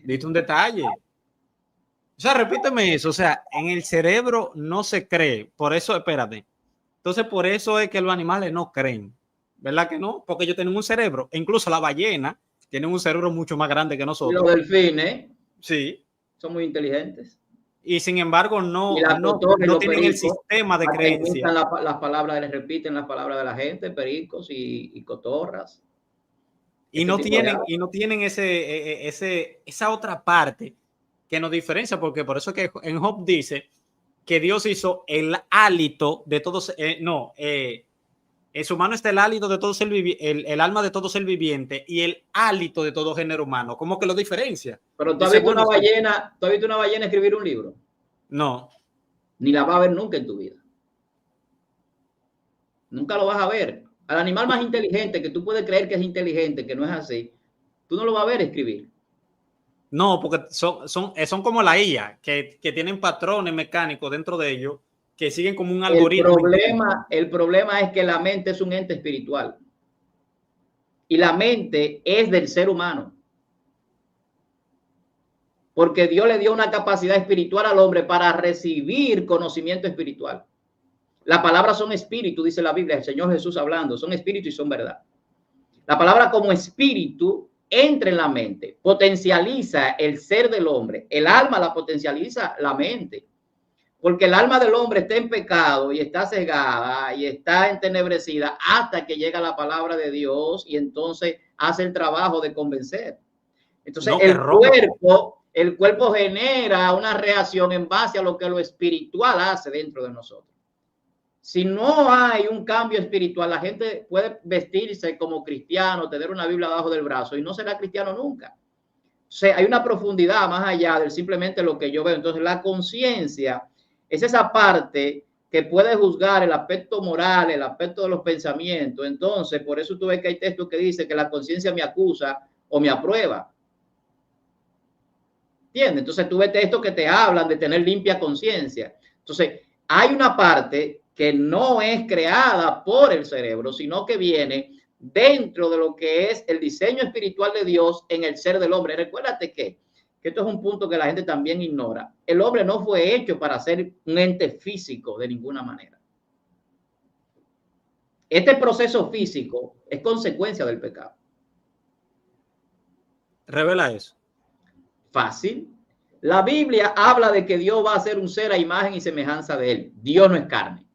Diste un detalle. O sea, repíteme eso. O sea, en el cerebro no se cree. Por eso, espérate. Entonces, por eso es que los animales no creen. ¿Verdad que no? Porque ellos tienen un cerebro. E incluso la ballena tiene un cerebro mucho más grande que nosotros. Y los delfines. Sí. Son muy inteligentes. Y sin embargo, no tienen el sistema de creencia. Las palabras, les repiten las palabras de la gente, pericos y cotorras. Y no tienen esa otra parte que nos diferencia, porque por eso que en Job dice que Dios hizo el hálito de todos, en su mano está el hálito de todo ser el alma de todo ser viviente y el hálito de todo género humano. ¿Cómo que lo diferencia? Pero ¿tú has visto una ballena escribir un libro? No. Ni la vas a ver nunca en tu vida. Nunca lo vas a ver. Al animal más inteligente, que tú puedes creer que es inteligente, que no es así, tú no lo vas a ver escribir. No, porque son como la IA, que tienen patrones mecánicos dentro de ellos, que siguen como un algoritmo. El problema es que la mente es un ente espiritual. Y la mente es del ser humano. Porque Dios le dio una capacidad espiritual al hombre para recibir conocimiento espiritual. Las palabras son espíritu, dice la Biblia, el Señor Jesús hablando, son espíritu y son verdad. La palabra como espíritu entra en la mente, potencializa el ser del hombre. El alma la potencializa la mente. Porque el alma del hombre está en pecado y está cegada y está entenebrecida hasta que llega la palabra de Dios y entonces hace el trabajo de convencer. Entonces no, el cuerpo genera una reacción en base a lo que lo espiritual hace dentro de nosotros. Si no hay un cambio espiritual, la gente puede vestirse como cristiano, tener una Biblia abajo del brazo y no será cristiano nunca. O sea, hay una profundidad más allá de simplemente lo que yo veo. Entonces la conciencia es esa parte que puede juzgar el aspecto moral, el aspecto de los pensamientos. Entonces, por eso tú ves que hay textos que dicen que la conciencia me acusa o me aprueba. ¿Entiendes? Entonces, tú ves textos que te hablan de tener limpia conciencia. Entonces, hay una parte que no es creada por el cerebro, sino que viene dentro de lo que es el diseño espiritual de Dios en el ser del hombre. Recuérdate que esto es un punto que la gente también ignora. El hombre no fue hecho para ser un ente físico de ninguna manera. Este proceso físico es consecuencia del pecado. Revela eso. Fácil. La Biblia habla de que Dios va a ser un ser a imagen y semejanza de él. Dios no es carne.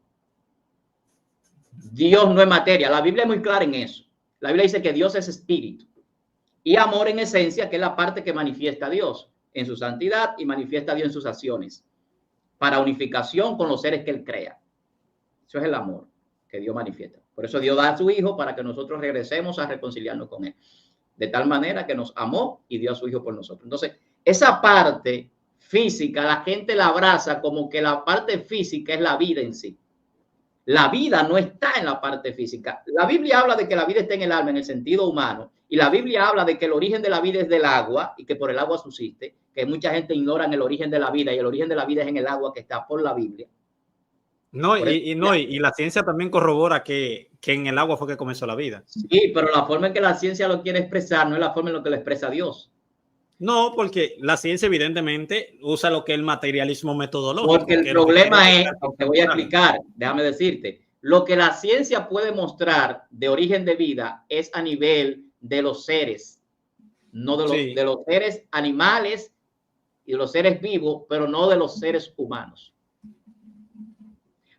Dios no es materia. La Biblia es muy clara en eso. La Biblia dice que Dios es espíritu. Y amor en esencia, que es la parte que manifiesta a Dios en su santidad y manifiesta a Dios en sus acciones para unificación con los seres que él crea. Eso es el amor que Dios manifiesta. Por eso Dios da a su Hijo para que nosotros regresemos a reconciliarnos con él. De tal manera que nos amó y dio a su Hijo por nosotros. Entonces, esa parte física, la gente la abraza como que la parte física es la vida en sí. La vida no está en la parte física. La Biblia habla de que la vida está en el alma, en el sentido humano. Y la Biblia habla de que el origen de la vida es del agua y que por el agua subsiste. Que mucha gente ignora el origen de la vida y el origen de la vida es en el agua que está por la Biblia. No, y la ciencia también corrobora que en el agua fue que comenzó la vida. Sí, pero la forma en que la ciencia lo quiere expresar no es la forma en la que lo expresa Dios. No, porque la ciencia evidentemente usa lo que es el materialismo metodológico. Porque el problema es, te voy a explicar, déjame decirte, lo que la ciencia puede mostrar de origen de vida es a nivel de los seres, no de los seres animales y de los seres vivos, pero no de los seres humanos.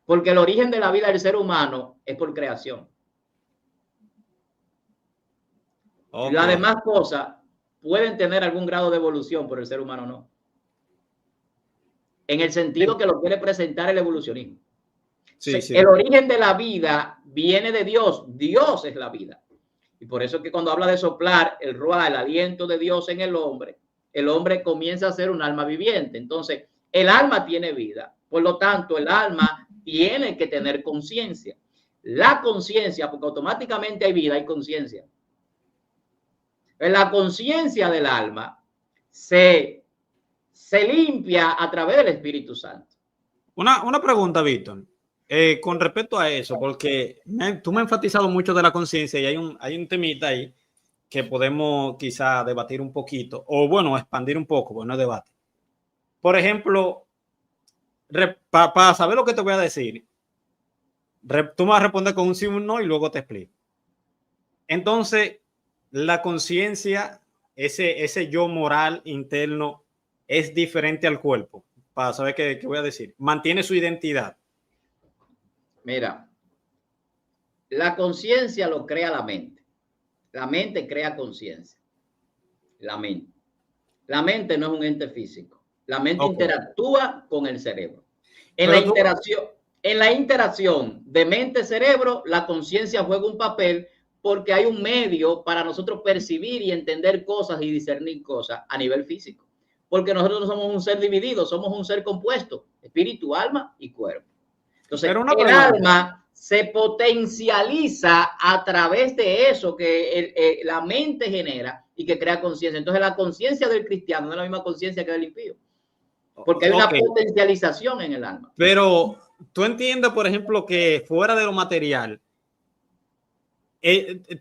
Porque el origen de la vida del ser humano es por creación. Okay. Las demás cosas pueden tener algún grado de evolución, pero el ser humano no. En el sentido que lo quiere presentar el evolucionismo. Sí, sí. El origen de la vida viene de Dios. Dios es la vida. Y por eso es que cuando habla de soplar el ruah, el aliento de Dios en el hombre comienza a ser un alma viviente. Entonces, el alma tiene vida. Por lo tanto, el alma tiene que tener conciencia. La conciencia, porque automáticamente hay vida, hay conciencia. La conciencia del alma se limpia a través del Espíritu Santo. Una pregunta, Víctor, con respecto a eso, porque tú me has enfatizado mucho de la conciencia y hay un temita ahí que podemos quizá debatir un poquito, o bueno, expandir un poco, bueno, debate. Por ejemplo, para saber lo que te voy a decir, tú me vas a responder con un sí o un no y luego te explico. Entonces, la conciencia, ese yo moral interno, es diferente al cuerpo. Para saber qué voy a decir. Mantiene su identidad. Mira, la conciencia lo crea la mente. La mente crea conciencia. La mente. La mente no es un ente físico. La mente interactúa con el cerebro. En la interacción de mente-cerebro, la conciencia juega un papel porque hay un medio para nosotros percibir y entender cosas y discernir cosas a nivel físico. Porque nosotros no somos un ser dividido, somos un ser compuesto, espíritu, alma y cuerpo. Entonces, el alma se potencializa a través de eso que la mente genera y que crea conciencia. Entonces, la conciencia del cristiano no es la misma conciencia que del impío. Porque hay una potencialización en el alma. Pero tú entiendes, por ejemplo, que fuera de lo material,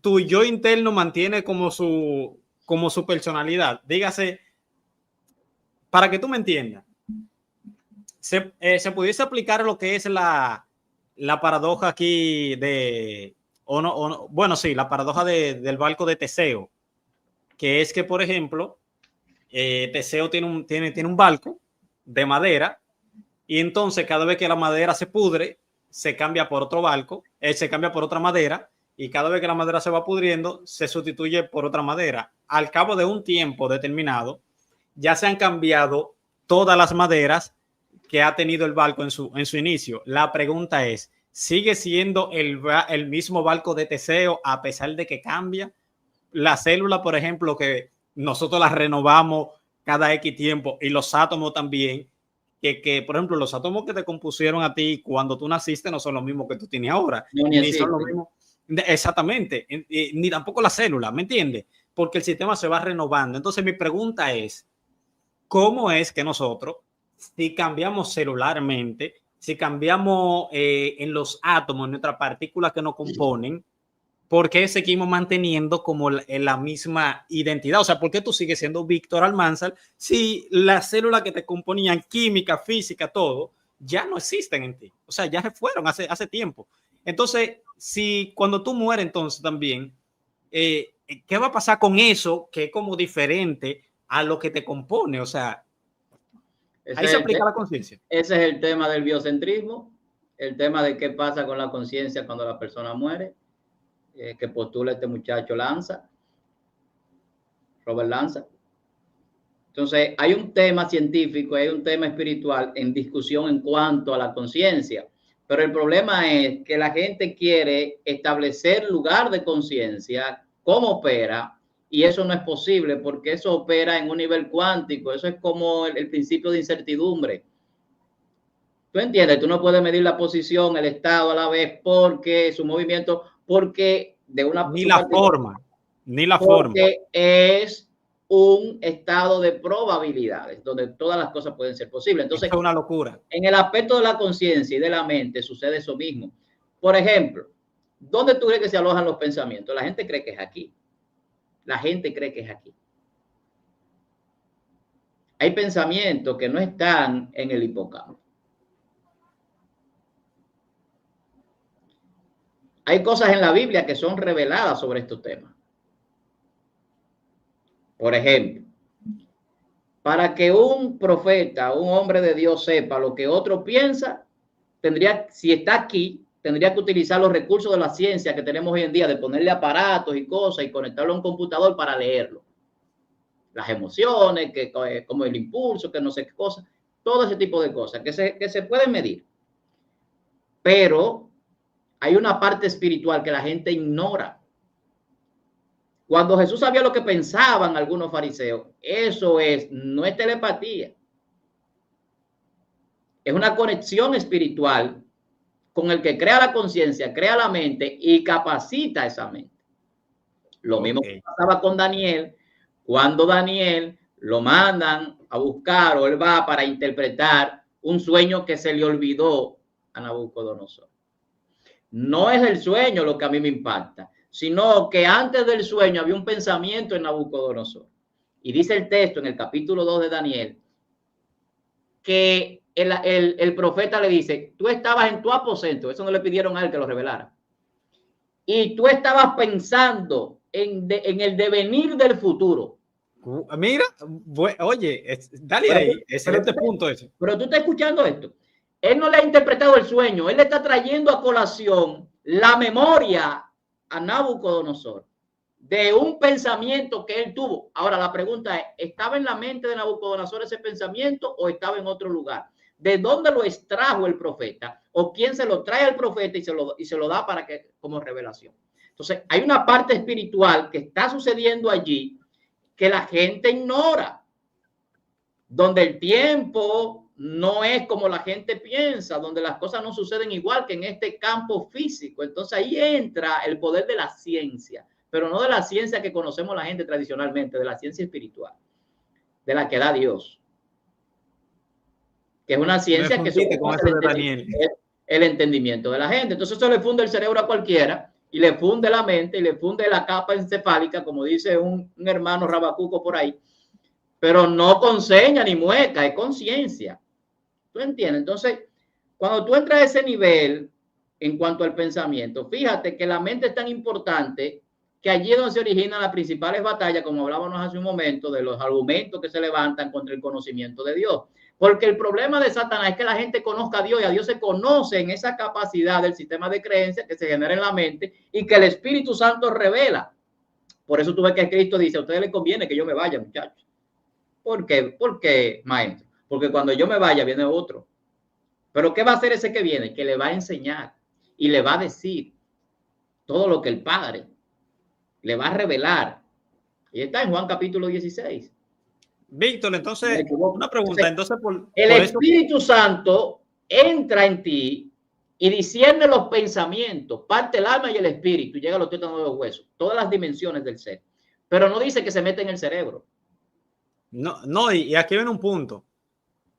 tu yo interno mantiene como su personalidad. Dígase, para que tú me entiendas, se pudiese aplicar lo que es la paradoja aquí bueno, sí, la paradoja del barco de Teseo. que es que, por ejemplo, Teseo tiene un barco de madera y entonces cada vez que la madera se pudre, se cambia por otro barco, se cambia por otra madera y cada vez que la madera se va pudriendo, se sustituye por otra madera. Al cabo de un tiempo determinado, ya se han cambiado todas las maderas que ha tenido el barco en su inicio. La pregunta es, ¿sigue siendo el mismo barco de Teseo a pesar de que cambia? La célula, por ejemplo, que nosotros la renovamos cada X tiempo y los átomos también, que por ejemplo, los átomos que te compusieron a ti cuando tú naciste no son los mismos que tú tienes ahora. No, ni son los mismos. Exactamente. Ni tampoco la célula, ¿me entiendes? Porque el sistema se va renovando. Entonces mi pregunta es, ¿cómo es que nosotros, si cambiamos celularmente, si cambiamos en los átomos, en nuestras partículas que nos componen, ¿por qué seguimos manteniendo como la misma identidad? O sea, ¿por qué tú sigues siendo Víctor Almanzar si las células que te componían, química, física, todo, ya no existen en ti? O sea, ya se fueron hace tiempo. Entonces, si cuando tú mueres entonces también, ¿qué va a pasar con eso que es como diferente a lo que te compone? O sea, ahí se aplica la conciencia. Ese es el tema del biocentrismo, el tema de qué pasa con la conciencia cuando la persona muere, que postula este muchacho Robert Lanza. Entonces, hay un tema científico, hay un tema espiritual en discusión en cuanto a la conciencia, pero el problema es que la gente quiere establecer lugar de conciencia, cómo opera, y eso no es posible porque eso opera en un nivel cuántico. Eso es como el principio de incertidumbre. ¿Tú entiendes? Tú no puedes medir la posición, el estado a la vez, porque su movimiento, porque de una... Ni la forma. Porque es un estado de probabilidades, donde todas las cosas pueden ser posibles. Entonces, es una locura. En el aspecto de la conciencia y de la mente sucede eso mismo. Por ejemplo, ¿dónde tú crees que se alojan los pensamientos? La gente cree que es aquí. La gente cree que es aquí. Hay pensamientos que no están en el hipocampo. Hay cosas en la Biblia que son reveladas sobre estos temas. Por ejemplo, para que un profeta, un hombre de Dios sepa lo que otro piensa, si está aquí, tendría que utilizar los recursos de la ciencia que tenemos hoy en día, de ponerle aparatos y cosas y conectarlo a un computador para leerlo. Las emociones, como el impulso, que no sé qué cosa, todo ese tipo de cosas que se pueden medir. Pero hay una parte espiritual que la gente ignora. Cuando Jesús sabía lo que pensaban algunos fariseos, eso no es telepatía. Es una conexión espiritual con el que crea la conciencia, crea la mente y capacita esa mente. Lo mismo que pasaba con Daniel, cuando Daniel lo mandan a buscar o él va para interpretar un sueño que se le olvidó a Nabucodonosor. No es el sueño lo que a mí me impacta, sino que antes del sueño había un pensamiento en Nabucodonosor. Y dice el texto en el capítulo 2 de Daniel que el profeta le dice, tú estabas en tu aposento, eso no le pidieron a él que lo revelara, y tú estabas pensando en el devenir del futuro. Mira, oye, dale ahí, excelente punto ese. Pero tú estás escuchando esto. Él no le ha interpretado el sueño, él le está trayendo a colación la memoria a Nabucodonosor de un pensamiento que él tuvo. Ahora la pregunta es, ¿estaba en la mente de Nabucodonosor ese pensamiento o estaba en otro lugar? ¿De dónde lo extrajo el profeta? ¿O quién se lo trae al profeta y se lo da como revelación? Entonces, hay una parte espiritual que está sucediendo allí que la gente ignora, donde el tiempo no es como la gente piensa, donde las cosas no suceden igual que en este campo físico. Entonces ahí entra el poder de la ciencia, pero no de la ciencia que conocemos la gente tradicionalmente, de la ciencia espiritual, de la que da Dios, que es una ciencia que es el entendimiento de la gente. Entonces eso le funde el cerebro a cualquiera y le funde la mente y le funde la capa encefálica, como dice un hermano rabacuco por ahí, pero no con seña ni mueca, es conciencia. ¿Tú entiendes? Entonces, cuando tú entras a ese nivel en cuanto al pensamiento, fíjate que la mente es tan importante que allí es donde se originan las principales batallas, como hablábamos hace un momento, de los argumentos que se levantan contra el conocimiento de Dios. Porque el problema de Satanás es que la gente conozca a Dios, y a Dios se conoce en esa capacidad del sistema de creencias que se genera en la mente y que el Espíritu Santo revela. Por eso tú ves que Cristo dice: a ustedes les conviene que yo me vaya, muchachos. ¿Por qué? ¿Por qué, maestro? Porque cuando yo me vaya viene otro. Pero ¿qué va a hacer ese que viene? Que le va a enseñar y le va a decir todo lo que el Padre le va a revelar. Y está en Juan capítulo 16. Víctor, entonces, una pregunta. Entonces, el Espíritu Santo entra en ti y discierne los pensamientos, parte el alma y el espíritu, llega a los tuétanos de los huesos, todas las dimensiones del ser. Pero no dice que se mete en el cerebro. No, y aquí viene un punto.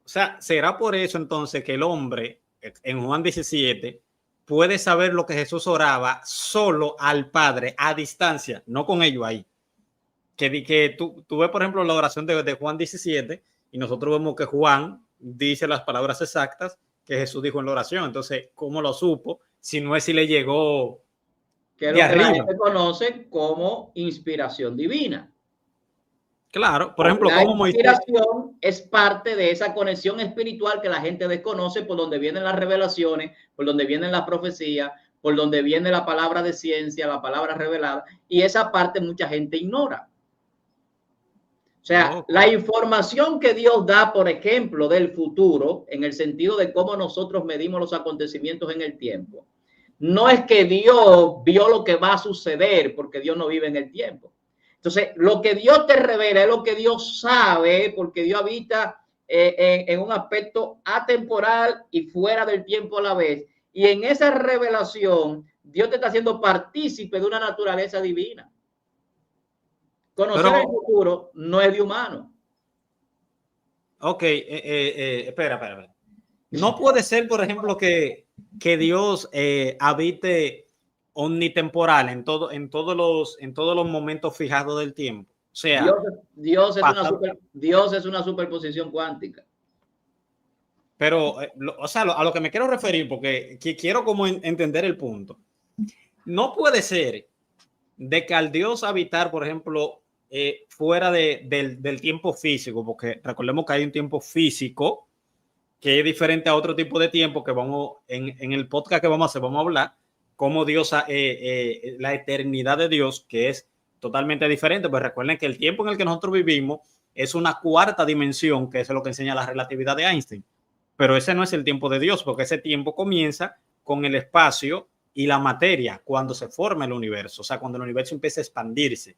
O sea, será por eso entonces que el hombre en Juan 17 puede saber lo que Jesús oraba solo al Padre a distancia, no con ellos ahí. Que tú ves, por ejemplo, la oración de Juan 17 y nosotros vemos que Juan dice las palabras exactas que Jesús dijo en la oración. Entonces, ¿cómo lo supo? Si no es si le llegó que lo que la gente conoce como inspiración divina. Claro, por ejemplo, la inspiración es parte de esa conexión espiritual que la gente desconoce, por donde vienen las revelaciones, por donde vienen las profecías, por donde viene la palabra de ciencia, la palabra revelada, y esa parte mucha gente ignora. O sea, la información que Dios da, por ejemplo, del futuro, en el sentido de cómo nosotros medimos los acontecimientos en el tiempo, no es que Dios vio lo que va a suceder, porque Dios no vive en el tiempo. Entonces, lo que Dios te revela es lo que Dios sabe, porque Dios habita en un aspecto atemporal y fuera del tiempo a la vez. Y en esa revelación, Dios te está haciendo partícipe de una naturaleza divina. Conocer el futuro no es de humano. Ok, espera. No puede ser, por ejemplo, que Dios habite omnitemporal en todos los momentos fijados del tiempo. O sea, Dios es una superposición cuántica. Pero, o sea, a lo que me quiero referir, porque quiero como entender el punto. No puede ser de que al Dios habitar, por ejemplo, fuera del tiempo físico, porque recordemos que hay un tiempo físico que es diferente a otro tipo de tiempo que vamos, en el podcast que vamos a hacer, vamos a hablar cómo Dios, la eternidad de Dios, que es totalmente diferente. Pues recuerden que el tiempo en el que nosotros vivimos es una cuarta dimensión, que es lo que enseña la relatividad de Einstein. Pero ese no es el tiempo de Dios, porque ese tiempo comienza con el espacio y la materia, cuando se forma el universo, o sea, cuando el universo empieza a expandirse.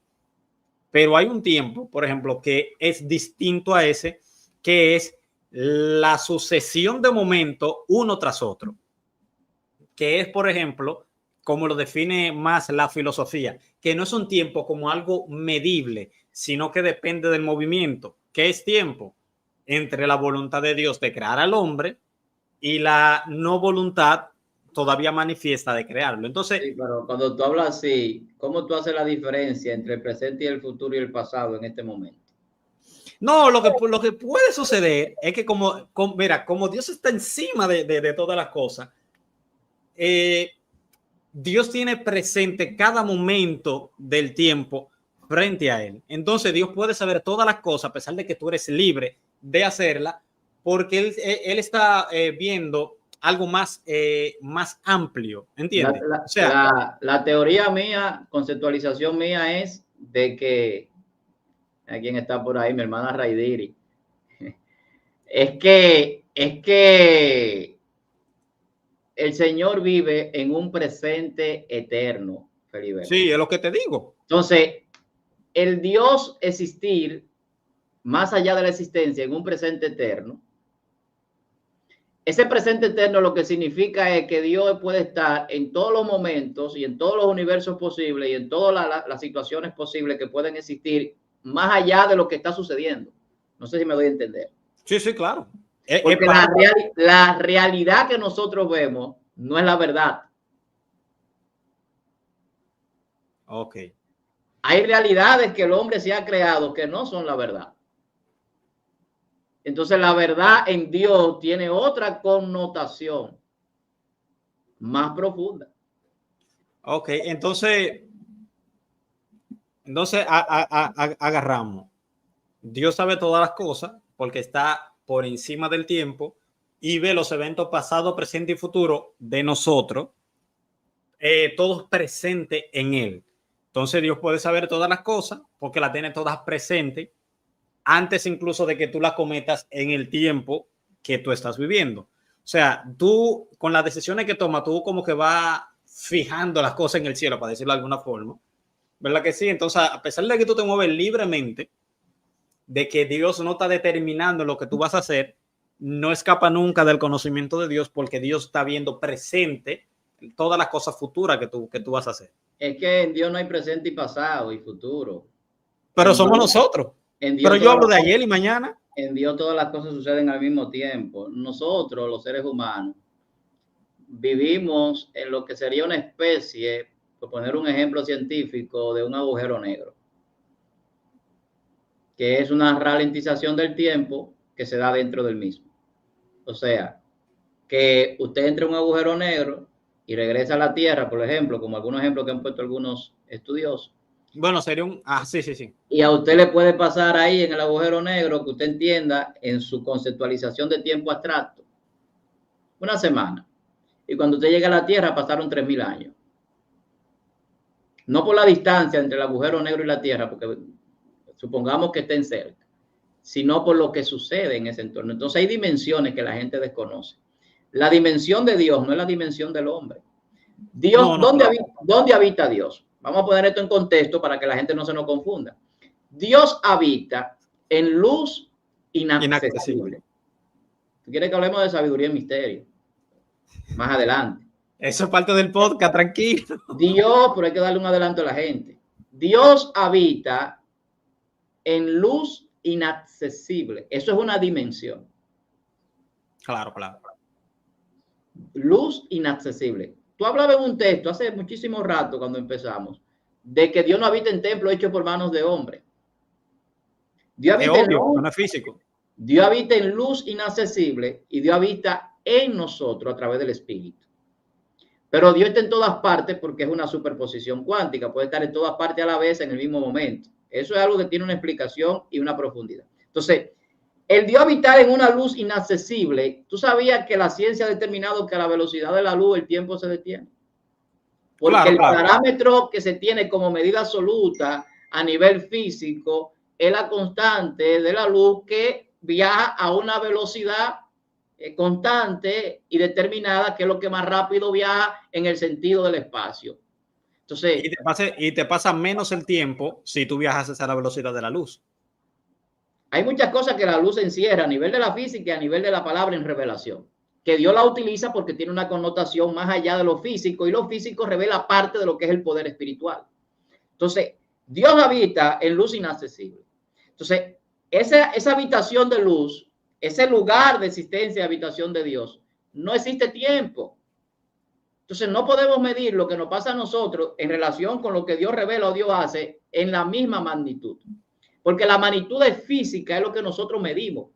Pero hay un tiempo, por ejemplo, que es distinto a ese, que es la sucesión de momentos uno tras otro, que es, por ejemplo, como lo define más la filosofía, que no es un tiempo como algo medible, sino que depende del movimiento. ¿Qué es tiempo? Entre la voluntad de Dios de crear al hombre y la no voluntad todavía manifiesta de crearlo. Entonces, sí, pero cuando tú hablas así, ¿cómo tú haces la diferencia entre el presente y el futuro y el pasado en este momento? No, lo que puede suceder es que como Dios está encima de todas las cosas, Dios tiene presente cada momento del tiempo frente a él. Entonces Dios puede saber todas las cosas a pesar de que tú eres libre de hacerla, porque él está viendo algo más amplio, ¿entiendes? La teoría mía, conceptualización mía es de que, ¿a quién está por ahí? Mi hermana Raidiri. Es que el Señor vive en un presente eterno, Feliberto. Sí, es lo que te digo. Entonces, el Dios existir más allá de la existencia en un presente eterno, ese presente eterno lo que significa es que Dios puede estar en todos los momentos y en todos los universos posibles y en todas las situaciones posibles que pueden existir más allá de lo que está sucediendo. No sé si me doy a entender. Sí, sí, claro. Porque la realidad que nosotros vemos no es la verdad. Ok. Hay realidades que el hombre se ha creado que no son la verdad. Entonces la verdad en Dios tiene otra connotación más profunda. Ok, entonces Entonces agarramos. Dios sabe todas las cosas porque está por encima del tiempo y ve los eventos pasado, presente y futuro de nosotros, todos presentes en él. Entonces Dios puede saber todas las cosas porque las tiene todas presentes antes incluso de que tú las cometas en el tiempo que tú estás viviendo. O sea, tú con las decisiones que tomas, tú como que vas fijando las cosas en el cielo, para decirlo de alguna forma. ¿Verdad que sí? Entonces, a pesar de que tú te mueves libremente, de que Dios no está determinando lo que tú vas a hacer, no escapa nunca del conocimiento de Dios porque Dios está viendo presente todas las cosas futuras que tú vas a hacer. Es que en Dios no hay presente y pasado y futuro. Pero somos nosotros. Pero yo hablo de ayer y mañana. En Dios todas las cosas suceden al mismo tiempo. Nosotros, los seres humanos, vivimos en lo que sería una especie, por poner un ejemplo científico, de un agujero negro, que es una ralentización del tiempo que se da dentro del mismo. O sea, que usted entre un agujero negro y regresa a la Tierra, por ejemplo, como algunos ejemplos que han puesto algunos estudiosos. Bueno, sería un... sí. Y a usted le puede pasar ahí en el agujero negro, que usted entienda en su conceptualización de tiempo abstracto, una semana. Y cuando usted llega a la Tierra pasaron 3000 años. No por la distancia entre el agujero negro y la Tierra, porque supongamos que estén cerca, sino por lo que sucede en ese entorno. Entonces hay dimensiones que la gente desconoce. La dimensión de Dios no es la dimensión del hombre. Dios, ¿dónde habita Dios? Vamos a poner esto en contexto para que la gente no se nos confunda. Dios habita en luz inaccesible. ¿Tú quieres que hablemos de sabiduría y misterio? Más adelante. Eso es parte del podcast, tranquilo. Dios, pero hay que darle un adelanto a la gente. Dios habita en luz inaccesible. Eso es una dimensión. Claro. Luz inaccesible. Tú hablabas en un texto hace muchísimo rato cuando empezamos de que Dios no habita en templo hecho por manos de hombre. Dios habita en luz, no es físico. Dios habita en luz inaccesible y Dios habita en nosotros a través del Espíritu. Pero Dios está en todas partes porque es una superposición cuántica. Puede estar en todas partes a la vez en el mismo momento. Eso es algo que tiene una explicación y una profundidad. Entonces, el Dios habitar en una luz inaccesible, ¿tú sabías que la ciencia ha determinado que a la velocidad de la luz el tiempo se detiene? Porque el parámetro que se tiene como medida absoluta a nivel físico es la constante de la luz que viaja a una velocidad constante y determinada, que es lo que más rápido viaja en el sentido del espacio. Entonces, y te pasa menos el tiempo si tú viajas a la velocidad de la luz. Hay muchas cosas que la luz encierra a nivel de la física y a nivel de la palabra en revelación, que Dios la utiliza porque tiene una connotación más allá de lo físico, y lo físico revela parte de lo que es el poder espiritual. Entonces, Dios habita en luz inaccesible. Entonces, esa habitación de luz, ese lugar de existencia y habitación de Dios, no existe tiempo. Entonces, no podemos medir lo que nos pasa a nosotros en relación con lo que Dios revela o Dios hace en la misma magnitud. Porque la magnitud física es lo que nosotros medimos.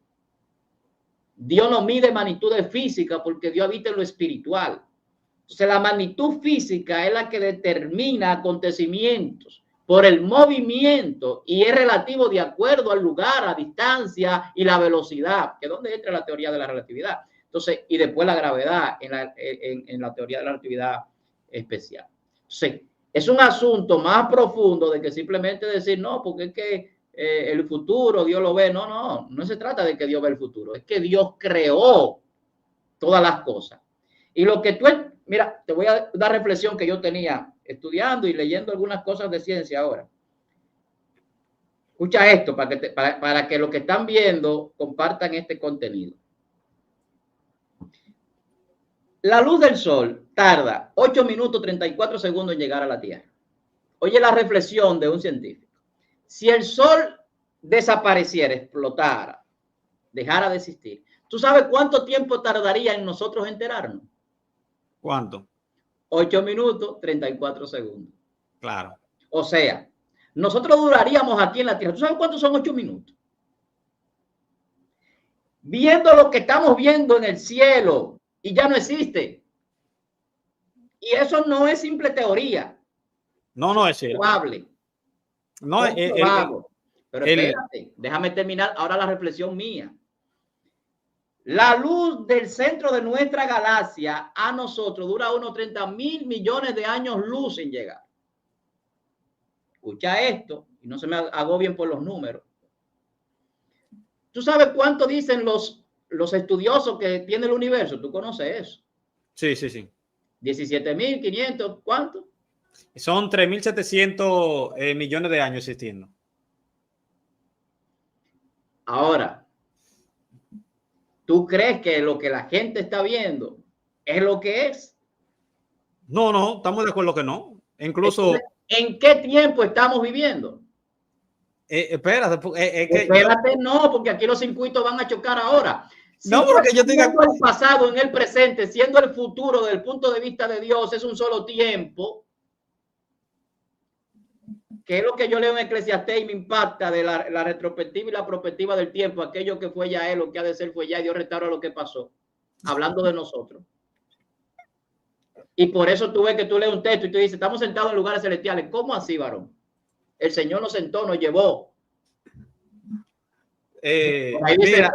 Dios no mide magnitudes físicas porque Dios habita en lo espiritual. Entonces, la magnitud física es la que determina acontecimientos por el movimiento y es relativo de acuerdo al lugar, a distancia y la velocidad, que es donde entra la teoría de la relatividad. Entonces, y después la gravedad en la teoría de la relatividad especial. Entonces, es un asunto más profundo de que simplemente decir, no, porque es que el futuro Dios lo ve. No se trata de que Dios ve el futuro, es que Dios creó todas las cosas. Y lo que mira, te voy a dar una reflexión que yo tenía estudiando y leyendo algunas cosas de ciencia ahora. Escucha esto para que los que están viendo compartan este contenido. La luz del sol tarda 8 minutos 34 segundos en llegar a la Tierra. Oye la reflexión de un científico. Si el sol desapareciera, explotara, dejara de existir, ¿tú sabes cuánto tiempo tardaría en nosotros enterarnos? ¿Cuánto? 8 minutos 34 segundos. Claro. O sea, nosotros duraríamos aquí en la Tierra. ¿Tú sabes cuántos son 8 minutos? Viendo lo que estamos viendo en el cielo y ya no existe. Y eso no es simple teoría. No es cierto. Probable. No, pero espérate, déjame terminar ahora la reflexión mía. La luz del centro de nuestra galaxia a nosotros dura unos 30.000 millones de años luz en llegar. Escucha esto y no se me agobien por los números. ¿Tú sabes cuánto dicen los estudiosos que tiene el universo? ¿Tú conoces eso? Sí, sí, sí. 17.500, ¿cuánto? Son 3.700 millones de años existiendo. Ahora, ¿tú crees que lo que la gente está viendo es lo que es? No, no, estamos de acuerdo que no. Incluso... ¿En qué tiempo estamos viviendo? Espérate, espérate, no, porque aquí los circuitos van a chocar ahora. Si no, porque yo diga el pasado en el presente, siendo el futuro desde el punto de vista de Dios, es un solo tiempo. Que es lo que yo leo en Eclesiastés y me impacta de la retrospectiva y la prospectiva del tiempo. Aquello que fue ya es, lo que ha de ser fue ya, y Dios restaura lo que pasó. Hablando de nosotros. Y por eso tú ves que tú lees un texto y tú dices, estamos sentados en lugares celestiales. ¿Cómo así, varón? El Señor nos sentó, nos llevó. Ahí dice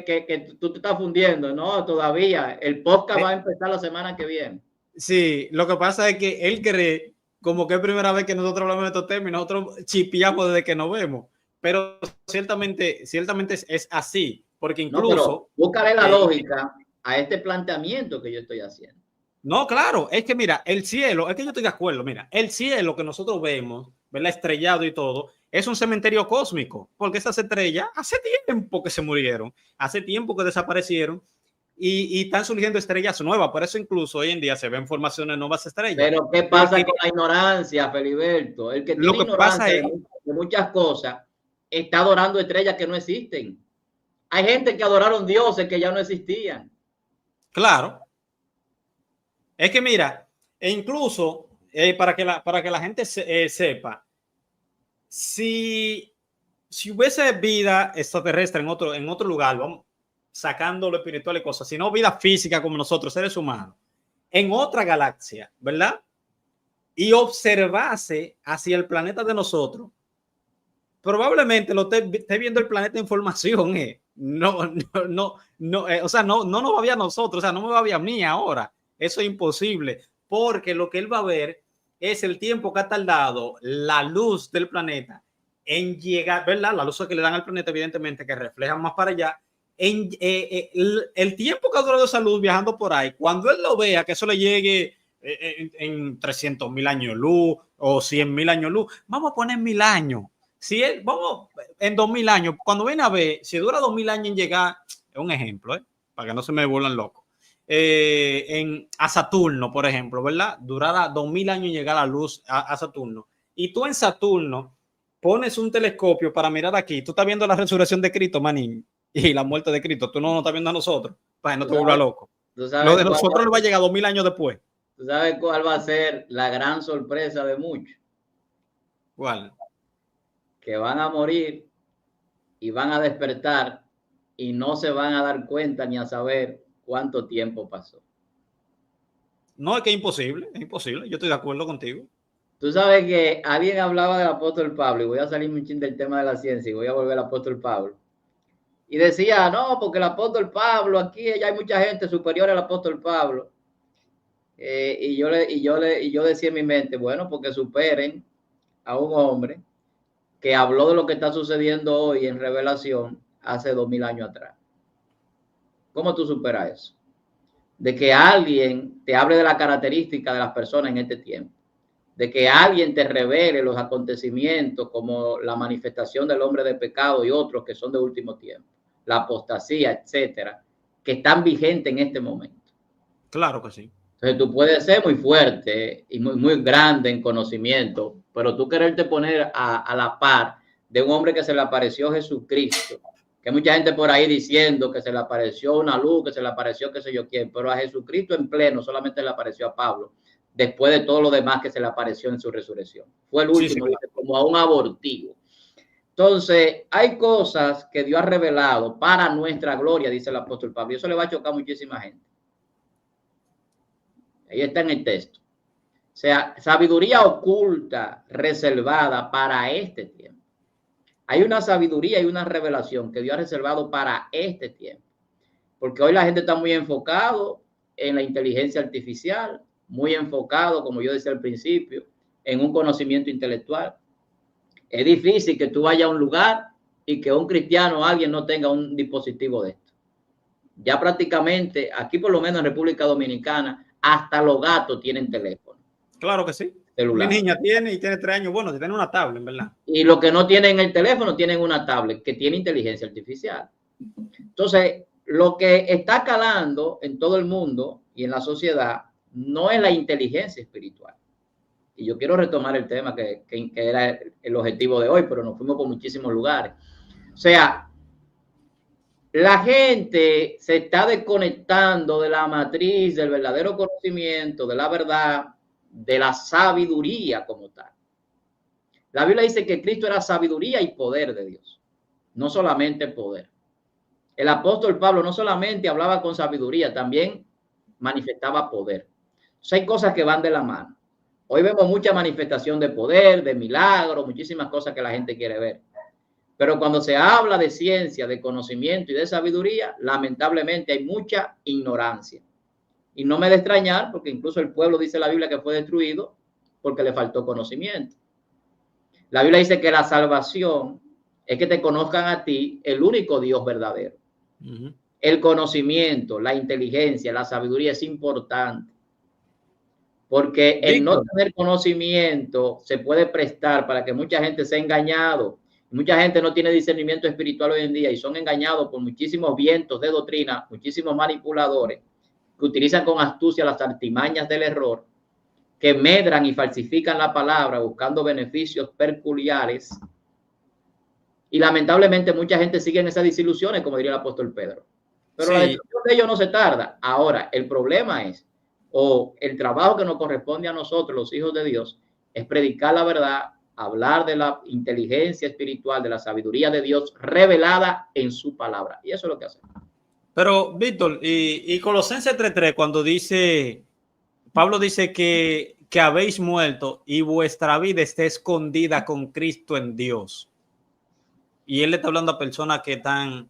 que tú te estás fundiendo. No, todavía. El podcast va a empezar la semana que viene. Sí, lo que pasa es que él cree como que es primera vez que nosotros hablamos de estos temas y nosotros chipiamos desde que nos vemos. Pero ciertamente es así. Porque incluso... No, búscale la lógica a este planteamiento que yo estoy haciendo. No, claro, es que mira, el cielo, es que yo estoy de acuerdo, mira, el cielo que nosotros vemos, ¿verdad? Estrellado y todo, es un cementerio cósmico, porque esas estrellas hace tiempo que se murieron, hace tiempo que desaparecieron y están surgiendo estrellas nuevas, por eso incluso hoy en día se ven formaciones de nuevas estrellas. Pero ¿qué pasa con la ignorancia, Feliberto? El que tiene ignorancia de muchas cosas está adorando estrellas que no existen. Hay gente que adoraron dioses que ya no existían. Claro. Es que mira, e incluso para que la gente sepa, si hubiese vida extraterrestre en otro lugar, vamos sacando lo espiritual y cosas, sino vida física como nosotros, seres humanos, en otra galaxia, ¿verdad? Y observase hacia el planeta de nosotros, probablemente lo esté viendo el planeta en formación, no, o sea, no nos va a ver a nosotros, o sea, no me va a ver a mí ahora. Eso es imposible, porque lo que él va a ver es el tiempo que ha tardado la luz del planeta en llegar, ¿verdad? La luz que le dan al planeta, evidentemente, que refleja más para allá, el tiempo que ha durado esa luz viajando por ahí, cuando él lo vea, que eso le llegue en 300.000 años luz o 100.000 años luz, vamos a poner 1.000 años. Si él, vamos en 2.000 años, cuando viene a ver, si dura 2.000 años en llegar, es un ejemplo, para que no se me vuelvan locos. A Saturno, por ejemplo, ¿verdad? Durará 2.000 años en llegar la luz a Saturno. Y tú en Saturno pones un telescopio para mirar aquí. Tú estás viendo la resurrección de Cristo, manín, y la muerte de Cristo. Tú no nos estás viendo a nosotros, para que no te vuelvas loco. Lo de nosotros le va a llegar 2.000 años después. ¿Tú sabes cuál va a ser la gran sorpresa de muchos? ¿Cuál? Que van a morir y van a despertar y no se van a dar cuenta ni a saber cuánto tiempo pasó. No, es que es imposible, yo estoy de acuerdo contigo. Tú sabes que alguien hablaba del apóstol Pablo, y voy a salirme un chin del tema de la ciencia y voy a volver al apóstol Pablo. Y decía, no, porque el apóstol Pablo, aquí ya hay mucha gente superior al apóstol Pablo. Y yo decía en mi mente, bueno, porque superen a un hombre que habló de lo que está sucediendo hoy en Revelación hace 2.000 años atrás. ¿Cómo tú superas eso? De que alguien te hable de la característica de las personas en este tiempo. De que alguien te revele los acontecimientos como la manifestación del hombre de pecado y otros que son de último tiempo. La apostasía, etcétera, que están vigentes en este momento. Claro que sí. Entonces tú puedes ser muy fuerte y muy grande en conocimiento, pero tú quererte poner a la par de un hombre que se le apareció Jesucristo, que hay mucha gente por ahí diciendo que se le apareció una luz, que se le apareció qué sé yo quién, pero a Jesucristo en pleno solamente le apareció a Pablo, después de todo lo demás que se le apareció en su resurrección. Fue el último, sí, como a un abortivo. Entonces, hay cosas que Dios ha revelado para nuestra gloria, dice el apóstol Pablo, y eso le va a chocar a muchísima gente. Ahí está en el texto. sea, sabiduría oculta, reservada para este tiempo. Hay una sabiduría y una revelación que Dios ha reservado para este tiempo. Porque hoy la gente está muy enfocado en la inteligencia artificial, muy enfocado, como yo decía al principio, en un conocimiento intelectual. Es difícil que tú vayas a un lugar y que un cristiano o alguien no tenga un dispositivo de esto. Ya prácticamente, aquí por lo menos en República Dominicana, hasta los gatos tienen teléfono. Claro que sí. Celular. Mi niña tiene 3 años. Bueno, tiene una tablet, en verdad. Y los que no tienen el teléfono tienen una tablet que tiene inteligencia artificial. Entonces, lo que está calando en todo el mundo y en la sociedad no es la inteligencia espiritual. Y yo quiero retomar el tema que era el objetivo de hoy, pero nos fuimos por muchísimos lugares. O sea, la gente se está desconectando de la matriz del verdadero conocimiento, de la verdad, de la sabiduría como tal. La Biblia dice que Cristo era sabiduría y poder de Dios, no solamente poder. El apóstol Pablo no solamente hablaba con sabiduría, también manifestaba poder. O sea, hay cosas que van de la mano. Hoy vemos mucha manifestación de poder, de milagros, muchísimas cosas que la gente quiere ver. Pero cuando se habla de ciencia, de conocimiento y de sabiduría, lamentablemente hay mucha ignorancia. Y no me de extrañar, porque incluso el pueblo, dice la Biblia, que fue destruido porque le faltó conocimiento. La Biblia dice que la salvación es que te conozcan a ti, el único Dios verdadero. El conocimiento, la inteligencia, la sabiduría es importante. Porque el no tener conocimiento se puede prestar para que mucha gente sea engañado. Mucha gente no tiene discernimiento espiritual hoy en día y son engañados por muchísimos vientos de doctrina, muchísimos manipuladores que utilizan con astucia las artimañas del error, que medran y falsifican la palabra buscando beneficios peculiares. Y lamentablemente mucha gente sigue en esas desilusiones, como diría el apóstol Pedro. Pero la destrucción de ellos no se tarda. Ahora, el problema es, o el trabajo que nos corresponde a nosotros, los hijos de Dios, es predicar la verdad, hablar de la inteligencia espiritual, de la sabiduría de Dios revelada en su palabra. Y eso es lo que hacemos. Pero, Víctor, y Colosenses 3:3, cuando dice, Pablo dice que habéis muerto y vuestra vida está escondida con Cristo en Dios. Y él le está hablando a personas que están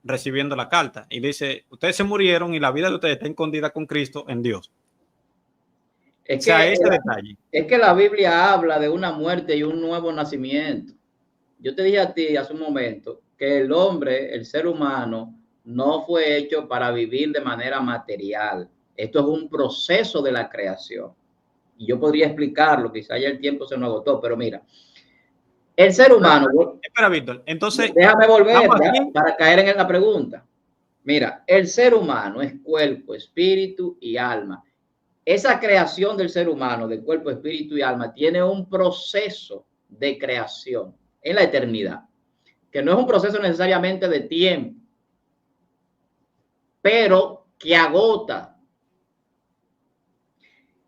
recibiendo la carta. Y dice, ustedes se murieron y la vida de ustedes está escondida con Cristo en Dios. Es que la Biblia habla de una muerte y un nuevo nacimiento. Yo te dije a ti hace un momento que el hombre, el ser humano, no fue hecho para vivir de manera material. Esto es un proceso de la creación. Y yo podría explicarlo, quizá ya el tiempo se nos agotó, pero mira, el ser humano... Espera, Víctor, entonces... Déjame volver para caer en la pregunta. Mira, el ser humano es cuerpo, espíritu y alma. Esa creación del ser humano, de cuerpo, espíritu y alma, tiene un proceso de creación en la eternidad, que no es un proceso necesariamente de tiempo, pero que agota.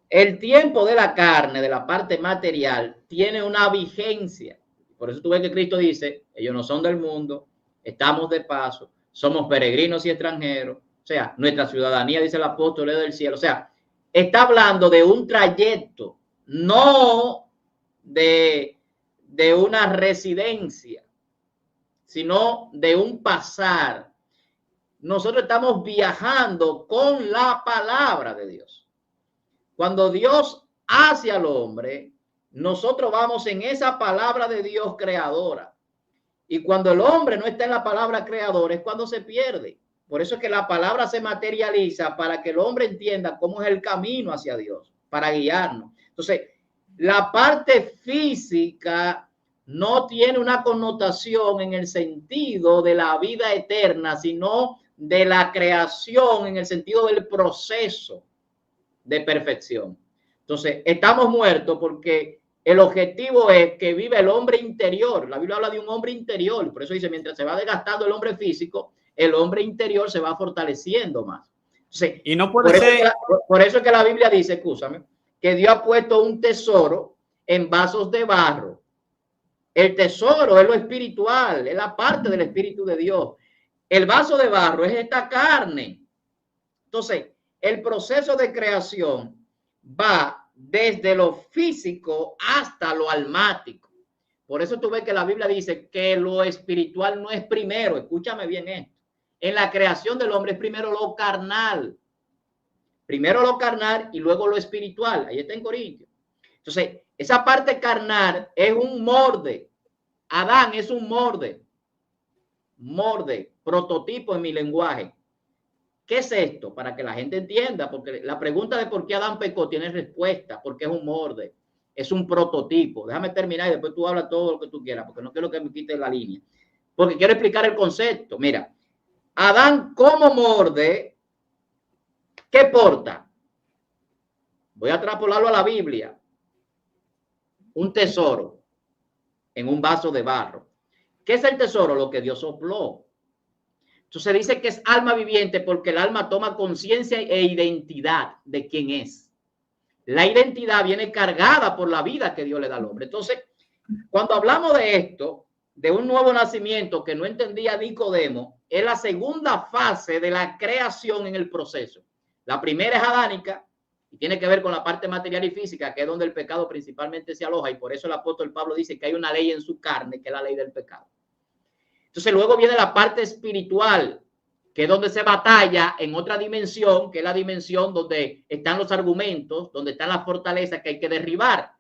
El tiempo de la carne, de la parte material, tiene una vigencia. Por eso tú ves que Cristo dice, ellos no son del mundo, estamos de paso, somos peregrinos y extranjeros. O sea, nuestra ciudadanía, dice el apóstol, es del cielo. O sea, está hablando de un trayecto, no de una residencia, sino de un pasar. Nosotros estamos viajando con la palabra de Dios. Cuando Dios hace al hombre, nosotros vamos en esa palabra de Dios creadora. Y cuando el hombre no está en la palabra creadora es cuando se pierde. Por eso es que la palabra se materializa para que el hombre entienda cómo es el camino hacia Dios, para guiarnos. Entonces, la parte física no tiene una connotación en el sentido de la vida eterna, sino de la creación en el sentido del proceso de perfección. Entonces, estamos muertos porque el objetivo es que viva el hombre interior. La Biblia habla de un hombre interior. Por eso dice, mientras se va desgastando el hombre físico, el hombre interior se va fortaleciendo más. Entonces, y no puede ser... por eso es que la Biblia dice, escúchame, que Dios ha puesto un tesoro en vasos de barro. El tesoro es lo espiritual, es la parte del Espíritu de Dios. El vaso de barro es esta carne. Entonces, el proceso de creación va desde lo físico hasta lo almático. Por eso tú ves que la Biblia dice que lo espiritual no es primero. Escúchame bien esto. En la creación del hombre es primero lo carnal. Primero lo carnal y luego lo espiritual. Ahí está en Corintios. Entonces, esa parte carnal es un morde. Adán es un morde. Morde, prototipo en mi lenguaje. ¿Qué es esto? Para que la gente entienda, porque la pregunta de por qué Adán pecó tiene respuesta, porque es un morde, es un prototipo. Déjame terminar y después tú hablas todo lo que tú quieras, porque no quiero que me quites la línea, porque quiero explicar el concepto. Mira, Adán como morde, ¿qué porta? Voy a trasladarlo a la Biblia. Un tesoro en un vaso de barro. ¿Qué es el tesoro? Lo que Dios sopló. Entonces dice que es alma viviente porque el alma toma conciencia e identidad de quién es. La identidad viene cargada por la vida que Dios le da al hombre. Entonces, cuando hablamos de esto, de un nuevo nacimiento que no entendía Nicodemo, es la segunda fase de la creación en el proceso. La primera es adánica y tiene que ver con la parte material y física, que es donde el pecado principalmente se aloja, y por eso el apóstol Pablo dice que hay una ley en su carne, que es la ley del pecado. Entonces luego viene la parte espiritual, que es donde se batalla en otra dimensión, que es la dimensión donde están los argumentos, donde están las fortalezas que hay que derribar,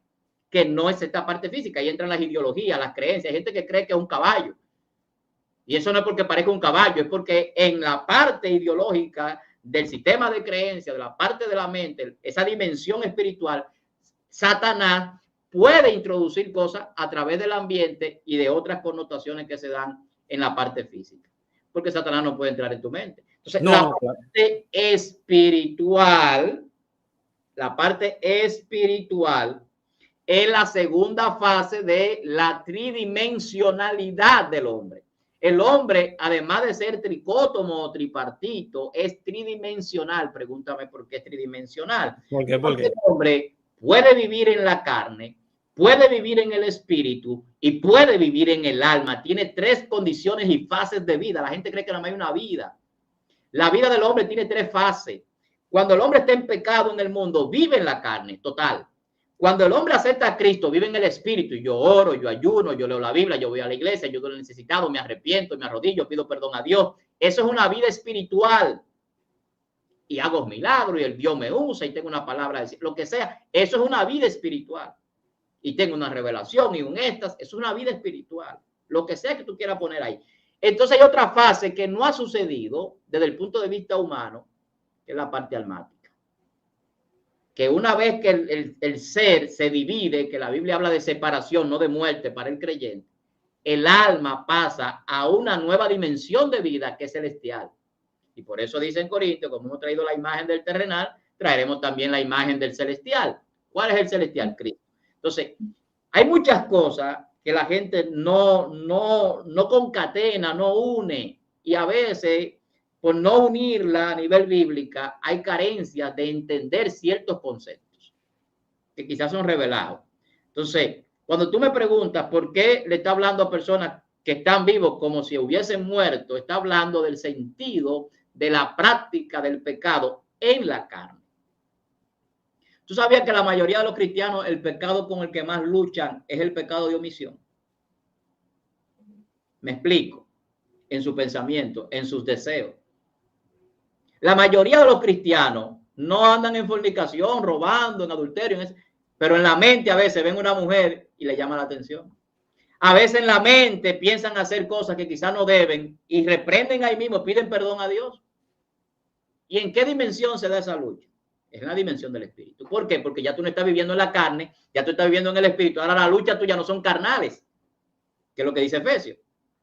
que no es esta parte física. Ahí entran las ideologías, las creencias. Hay gente que cree que es un caballo. Y eso no es porque parezca un caballo, es porque en la parte ideológica del sistema de creencias, de la parte de la mente, esa dimensión espiritual, Satanás puede introducir cosas a través del ambiente y de otras connotaciones que se dan en la parte física, porque Satanás no puede entrar en tu mente. Entonces, la parte espiritual es la segunda fase de la tridimensionalidad del hombre. El hombre, además de ser tricótomo o tripartito, es tridimensional. Pregúntame por qué es tridimensional. ¿Por qué? Porque el hombre puede vivir en la carne, puede vivir en el espíritu y puede vivir en el alma. Tiene tres condiciones y fases de vida. La gente cree que nada más hay una vida. La vida del hombre tiene tres fases. Cuando el hombre está en pecado en el mundo, vive en la carne, total. Cuando el hombre acepta a Cristo, vive en el espíritu. Yo oro, yo ayuno, yo leo la Biblia, yo voy a la iglesia, yo doy lo necesitado, me arrepiento, me arrodillo, pido perdón a Dios. Eso es una vida espiritual. Y hago milagros y el Dios me usa y tengo una palabra de decir, lo que sea. Eso es una vida espiritual. Y tengo una revelación y un éxtasis. Es una vida espiritual. Lo que sea que tú quieras poner ahí. Entonces hay otra fase que no ha sucedido desde el punto de vista humano, que es la parte almática. Que una vez que el ser se divide, que la Biblia habla de separación, no de muerte para el creyente, el alma pasa a una nueva dimensión de vida que es celestial. Y por eso dice en Corintios, como hemos traído la imagen del terrenal, traeremos también la imagen del celestial. ¿Cuál es el celestial? Cristo. Entonces, hay muchas cosas que la gente no concatena, no une, y a veces, por no unirla a nivel bíblica, hay carencias de entender ciertos conceptos que quizás son revelados. Entonces, cuando tú me preguntas por qué le está hablando a personas que están vivos como si hubiesen muerto, está hablando del sentido de la práctica del pecado en la carne. ¿Tú sabías que la mayoría de los cristianos el pecado con el que más luchan es el pecado de omisión? Me explico. En su pensamiento, en sus deseos. La mayoría de los cristianos no andan en fornicación, robando, en adulterio, pero en la mente a veces ven una mujer y le llama la atención. A veces en la mente piensan hacer cosas que quizás no deben y reprenden ahí mismo, piden perdón a Dios. ¿Y en qué dimensión se da esa lucha? Es en la dimensión del espíritu. ¿Por qué? Porque ya tú no estás viviendo en la carne, ya tú estás viviendo en el espíritu. Ahora la lucha tuya no son carnales, que es lo que dice Efesios.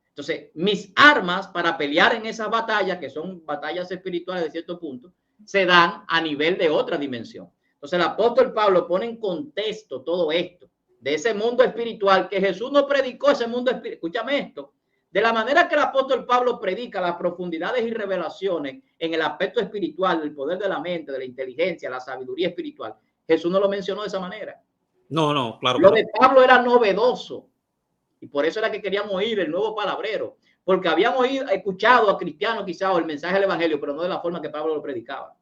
Entonces, mis armas para pelear en esas batallas, que son batallas espirituales de cierto punto, se dan a nivel de otra dimensión. Entonces, el apóstol Pablo pone en contexto todo esto, de ese mundo espiritual que Jesús no predicó, ese mundo espiritual. Escúchame esto. De la manera que el apóstol Pablo predica las profundidades y revelaciones en el aspecto espiritual, del poder de la mente, de la inteligencia, la sabiduría espiritual, Jesús no lo mencionó de esa manera. No, claro. Lo de Pablo era novedoso. Y por eso era que queríamos oír el nuevo palabrero. Porque habíamos escuchado a cristianos quizás el mensaje del evangelio, pero no de la forma que Pablo lo predicaba.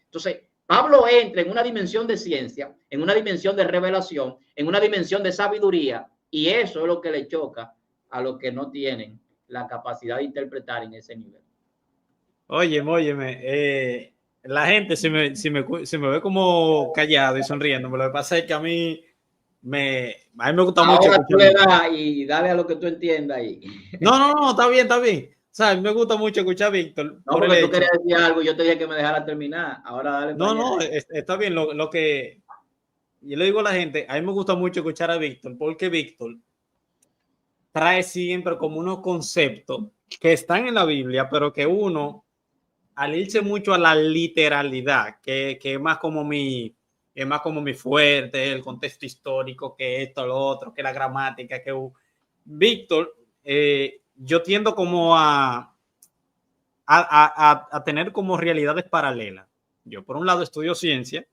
Entonces, Pablo entra en una dimensión de ciencia, en una dimensión de revelación, en una dimensión de sabiduría, y eso es lo que le choca a los que no tienen la capacidad de interpretar en ese nivel. Óyeme, la gente si me ve como callado y sonriendo, lo que pasa es que a mí me gusta mucho. Ahora tú le das y dale a lo que tú entiendas ahí. No, está bien. O sea, a mí me gusta mucho escuchar a Víctor. No, porque tú querías decir algo, yo te dije que me dejara terminar. Ahora dale. No, está bien. Lo que yo le digo a la gente, a mí me gusta mucho escuchar a Víctor, porque Víctor trae siempre como unos conceptos que están en la Biblia, pero que uno, al irse mucho a la literalidad, que es más como mi fuerte, el contexto histórico, que esto, lo otro, que la gramática, que Víctor, yo tiendo como a tener como realidades paralelas. Yo, por un lado, estudio ciencia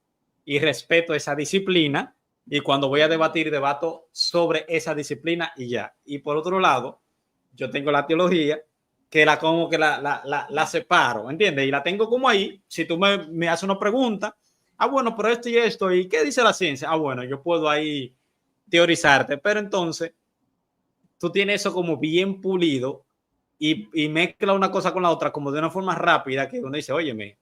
y respeto esa disciplina, y cuando voy a debatir, debato sobre esa disciplina y ya. Y por otro lado, yo tengo la teología, que la separo, ¿entiendes? Y la tengo como ahí. Si tú me haces una pregunta, bueno, pero esto y esto, ¿y qué dice la ciencia? Bueno, yo puedo ahí teorizarte, pero entonces tú tienes eso como bien pulido y mezcla una cosa con la otra como de una forma rápida, que uno dice, óyeme,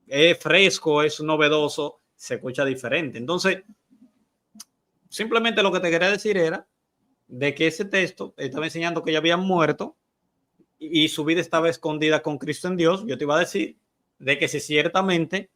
es fresco, es novedoso, se escucha diferente. Entonces, simplemente lo que te quería decir era de que ese texto estaba enseñando que ya habían muerto y su vida estaba escondida con Cristo en Dios. Yo te iba a decir de que si ciertamente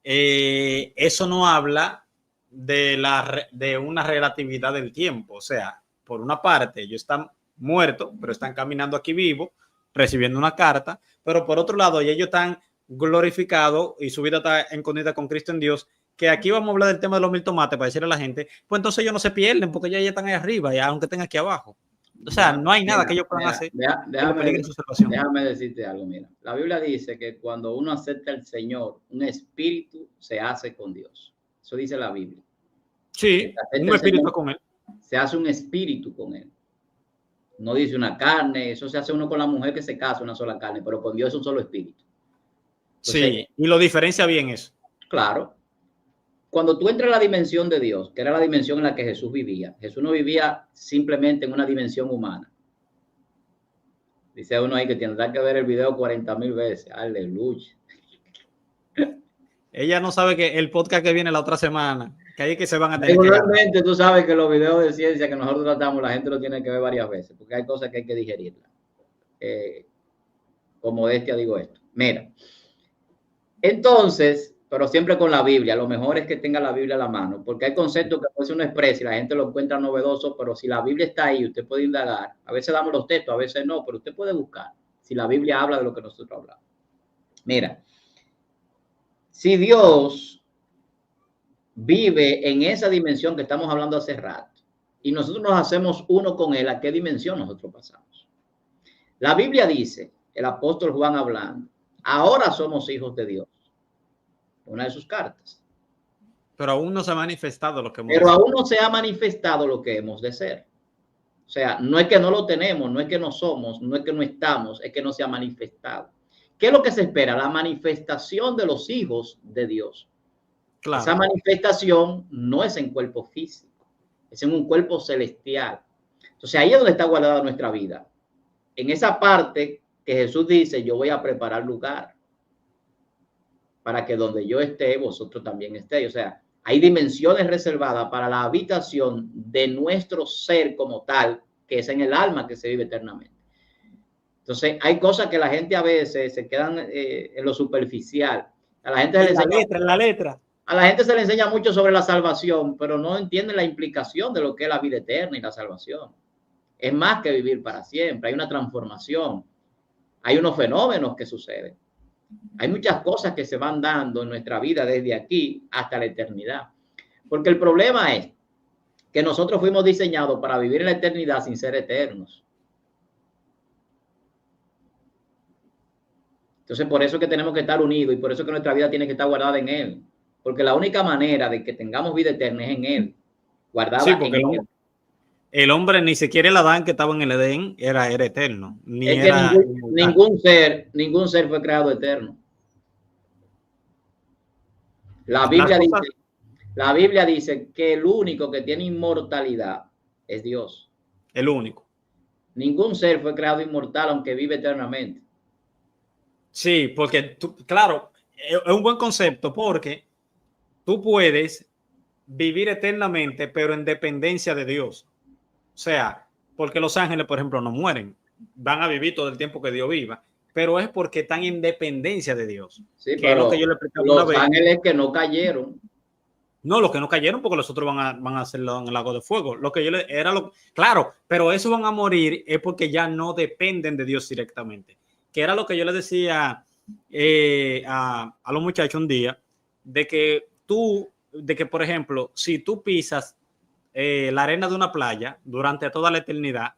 eso no habla de una relatividad del tiempo. O sea, por una parte, ellos están muertos, pero están caminando aquí vivos, recibiendo una carta, pero por otro lado, ellos están glorificados y su vida está escondida con Cristo en Dios. Que aquí vamos a hablar del tema de los 1000 tomates para decirle a la gente, pues entonces ellos no se pierden porque ya están ahí arriba, ya aunque estén aquí abajo. O sea, no hay nada que ellos puedan hacer. Déjame decirte algo, mira. La Biblia dice que cuando uno acepta al Señor, un espíritu se hace con Dios. Eso dice la Biblia. Sí, un espíritu Señor, con él. Se hace un espíritu con él. No dice una carne, eso se hace uno con la mujer que se casa, una sola carne, pero con Dios es un solo espíritu. Entonces, sí, y lo diferencia bien eso. Claro. Cuando tú entras a la dimensión de Dios, que era la dimensión en la que Jesús vivía, Jesús no vivía simplemente en una dimensión humana. Dice uno ahí que tendrá que ver el video 40,000 veces. Aleluya. Ella no sabe que el podcast que viene la otra semana, que ahí que se van a tener Regularmente tú sabes que los videos de ciencia que nosotros tratamos, la gente lo tiene que ver varias veces, porque hay cosas que hay que digerirlas. Con modestia digo esto. Mira, entonces, pero siempre con la Biblia, lo mejor es que tenga la Biblia a la mano, porque hay conceptos que a veces uno expresa y la gente lo encuentra novedoso, pero si la Biblia está ahí, usted puede indagar. A veces damos los textos, a veces no, pero usted puede buscar si la Biblia habla de lo que nosotros hablamos. Mira, si Dios vive en esa dimensión que estamos hablando hace rato y nosotros nos hacemos uno con él, ¿a qué dimensión nosotros pasamos? La Biblia dice, el apóstol Juan hablando, ahora somos hijos de Dios. Una de sus cartas. Pero aún no se ha manifestado lo que hemos Pero aún no se ha manifestado lo que hemos de ser. O sea, no es que no lo tenemos, no es que no somos, no es que no estamos, es que no se ha manifestado. ¿Qué es lo que se espera? La manifestación de los hijos de Dios. Claro. Esa manifestación no es en cuerpo físico, es en un cuerpo celestial. Entonces ahí es donde está guardada nuestra vida. En esa parte que Jesús dice, yo voy a preparar lugar para que donde yo esté, vosotros también estéis. O sea, hay dimensiones reservadas para la habitación de nuestro ser como tal, que es en el alma que se vive eternamente. Entonces, hay cosas que la gente a veces se quedan en lo superficial. A la gente la letra. A la gente se le enseña mucho sobre la salvación, pero no entienden la implicación de lo que es la vida eterna y la salvación. Es más que vivir para siempre. Hay una transformación. Hay unos fenómenos que suceden. Hay muchas cosas que se van dando en nuestra vida desde aquí hasta la eternidad. Porque el problema es que nosotros fuimos diseñados para vivir en la eternidad sin ser eternos. Entonces, por eso es que tenemos que estar unidos y por eso es que nuestra vida tiene que estar guardada en Él. Porque la única manera de que tengamos vida eterna es en Él. Guardada en Él. El hombre, ni siquiera el Adán que estaba en el Edén, era eterno. Ni es que era ningún ser fue creado eterno. La Biblia dice que el único que tiene inmortalidad es Dios. El único. Ningún ser fue creado inmortal, aunque vive eternamente. Sí, porque claro, es un buen concepto porque tú puedes vivir eternamente, pero en dependencia de Dios. O sea, porque los ángeles, por ejemplo, no mueren, van a vivir todo el tiempo que Dios viva, pero es porque están en dependencia de Dios. Sí, que es lo que yo le explicaba una los vez. ángeles que no cayeron. No, los que no cayeron, porque los otros van a hacerlo en el lago de fuego. Lo que yo le era lo claro, pero esos van a morir es porque ya no dependen de Dios directamente. Que era lo que yo le decía a los muchachos un día, de que, por ejemplo, si tú pisas la arena de una playa durante toda la eternidad,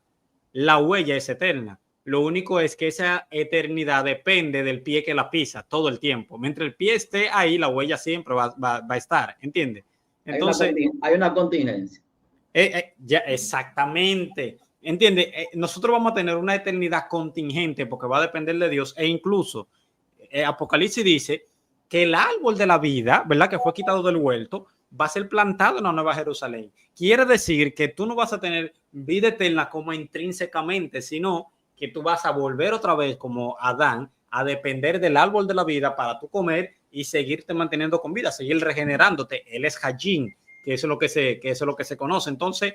la huella es eterna. Lo único es que esa eternidad depende del pie que la pisa todo el tiempo. Mientras el pie esté ahí, la huella siempre va a estar, ¿entiendes? Entonces, hay una contingencia. Ya, exactamente. ¿Entiendes? Nosotros vamos a tener una eternidad contingente porque va a depender de Dios e incluso Apocalipsis dice que el árbol de la vida, ¿verdad? Que fue quitado del huerto, va a ser plantado en la Nueva Jerusalén. Quiere decir que tú no vas a tener vida eterna como intrínsecamente, sino que tú vas a volver otra vez como Adán a depender del árbol de la vida para tú comer y seguirte manteniendo con vida, seguir regenerándote. Él es Hajin, que eso es lo que se conoce. Entonces,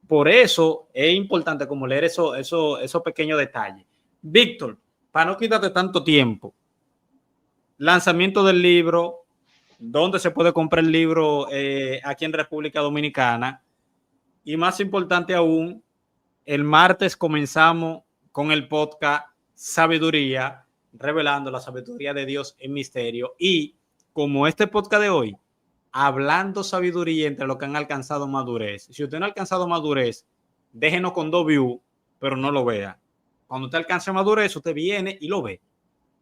por eso es importante como leer esos pequeños detalles. Víctor, para no quitarte tanto tiempo, lanzamiento del libro, dónde se puede comprar el libro aquí en República Dominicana, y más importante aún, el martes comenzamos con el podcast Sabiduría, revelando la sabiduría de Dios en misterio, y como este podcast de hoy, hablando sabiduría entre los que han alcanzado madurez. Si usted no ha alcanzado madurez, déjenos con 2 views, pero no lo vea. Cuando usted alcance madurez, usted viene y lo ve.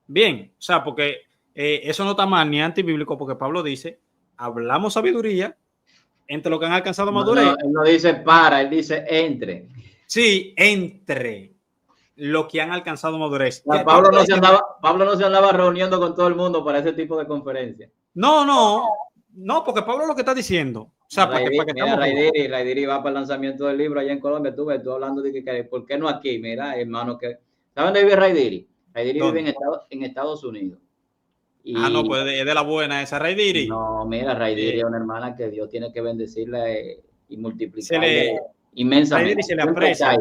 Bien, o sea, porque eso no está mal ni antibíblico, porque Pablo dice, hablamos sabiduría entre los que han alcanzado madurez. Él no dice para, él dice entre. Sí, entre los que han alcanzado madurez. Pablo no se andaba reuniendo con todo el mundo para ese tipo de conferencias. No, porque Pablo lo que está diciendo. O sea, Raidiri va para el lanzamiento del libro allá en Colombia. Tú hablando de que ¿por qué no aquí? Mira, hermano, que ¿saben dónde vive Raidiri? Raidiri vive en Estados Unidos. No, pues es de la buena esa Raidiri. No, mira, Raidiri es una hermana que Dios tiene que bendecirla y multiplicarla inmensamente. Raidiri se le aprecia.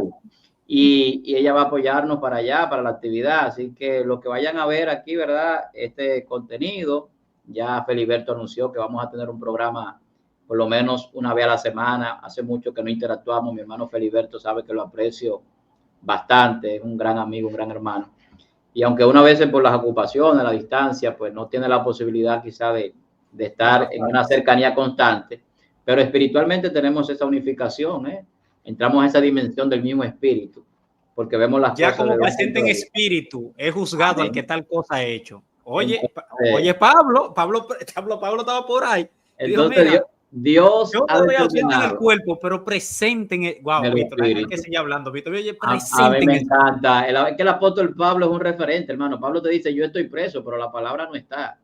Y ella va a apoyarnos para allá, para la actividad. Así que los que vayan a ver aquí, ¿verdad? Este contenido, ya Feliberto anunció que vamos a tener un programa por lo menos una vez a la semana. Hace mucho que no interactuamos. Mi hermano Feliberto sabe que lo aprecio bastante. Es un gran amigo, un gran hermano. Y aunque una vez por las ocupaciones, la distancia, pues no tiene la posibilidad quizá de estar en una cercanía constante, pero espiritualmente tenemos esa unificación, entramos a esa dimensión del mismo espíritu, porque vemos las ya cosas. Ya como presente en espíritu, es juzgado al que tal cosa ha hecho. Oye, Pablo estaba por ahí. Entonces, dijo, Dios yo no veo ausente en el cuerpo, pero presente en el... Wow, Víctor, hay que seguir hablando, Víctor. Oye, presente a mí me encanta. Es que el apóstol Pablo es un referente, hermano. Pablo te dice, yo estoy preso, pero la palabra no está.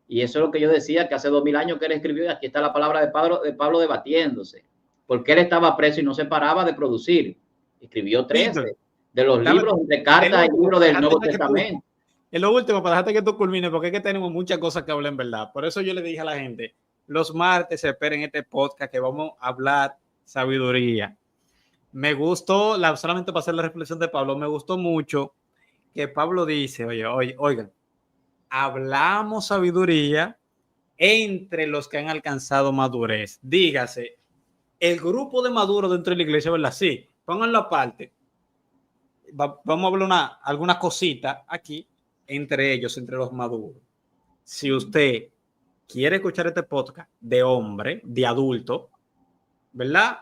Y eso es lo que yo decía, que hace 2000 años que él escribió, y aquí está la palabra de Pablo debatiéndose. Porque él estaba preso y no se paraba de producir. Escribió 13 de los libros de cartas y libros del Nuevo Testamento. Es lo último, para dejarte que tú culmines, porque es que tenemos muchas cosas que hablar en verdad. Por eso yo le dije a la gente, los martes se esperen este podcast que vamos a hablar sabiduría. Me gustó, solamente para hacer la reflexión de Pablo, me gustó mucho que Pablo dice, oigan, hablamos sabiduría entre los que han alcanzado madurez. Dígase, el grupo de maduros dentro de la iglesia, ¿verdad? Sí, pónganlo aparte. Vamos a hablar alguna cosita aquí entre ellos, entre los maduros. Si usted quiere escuchar este podcast de hombre, de adulto, ¿verdad?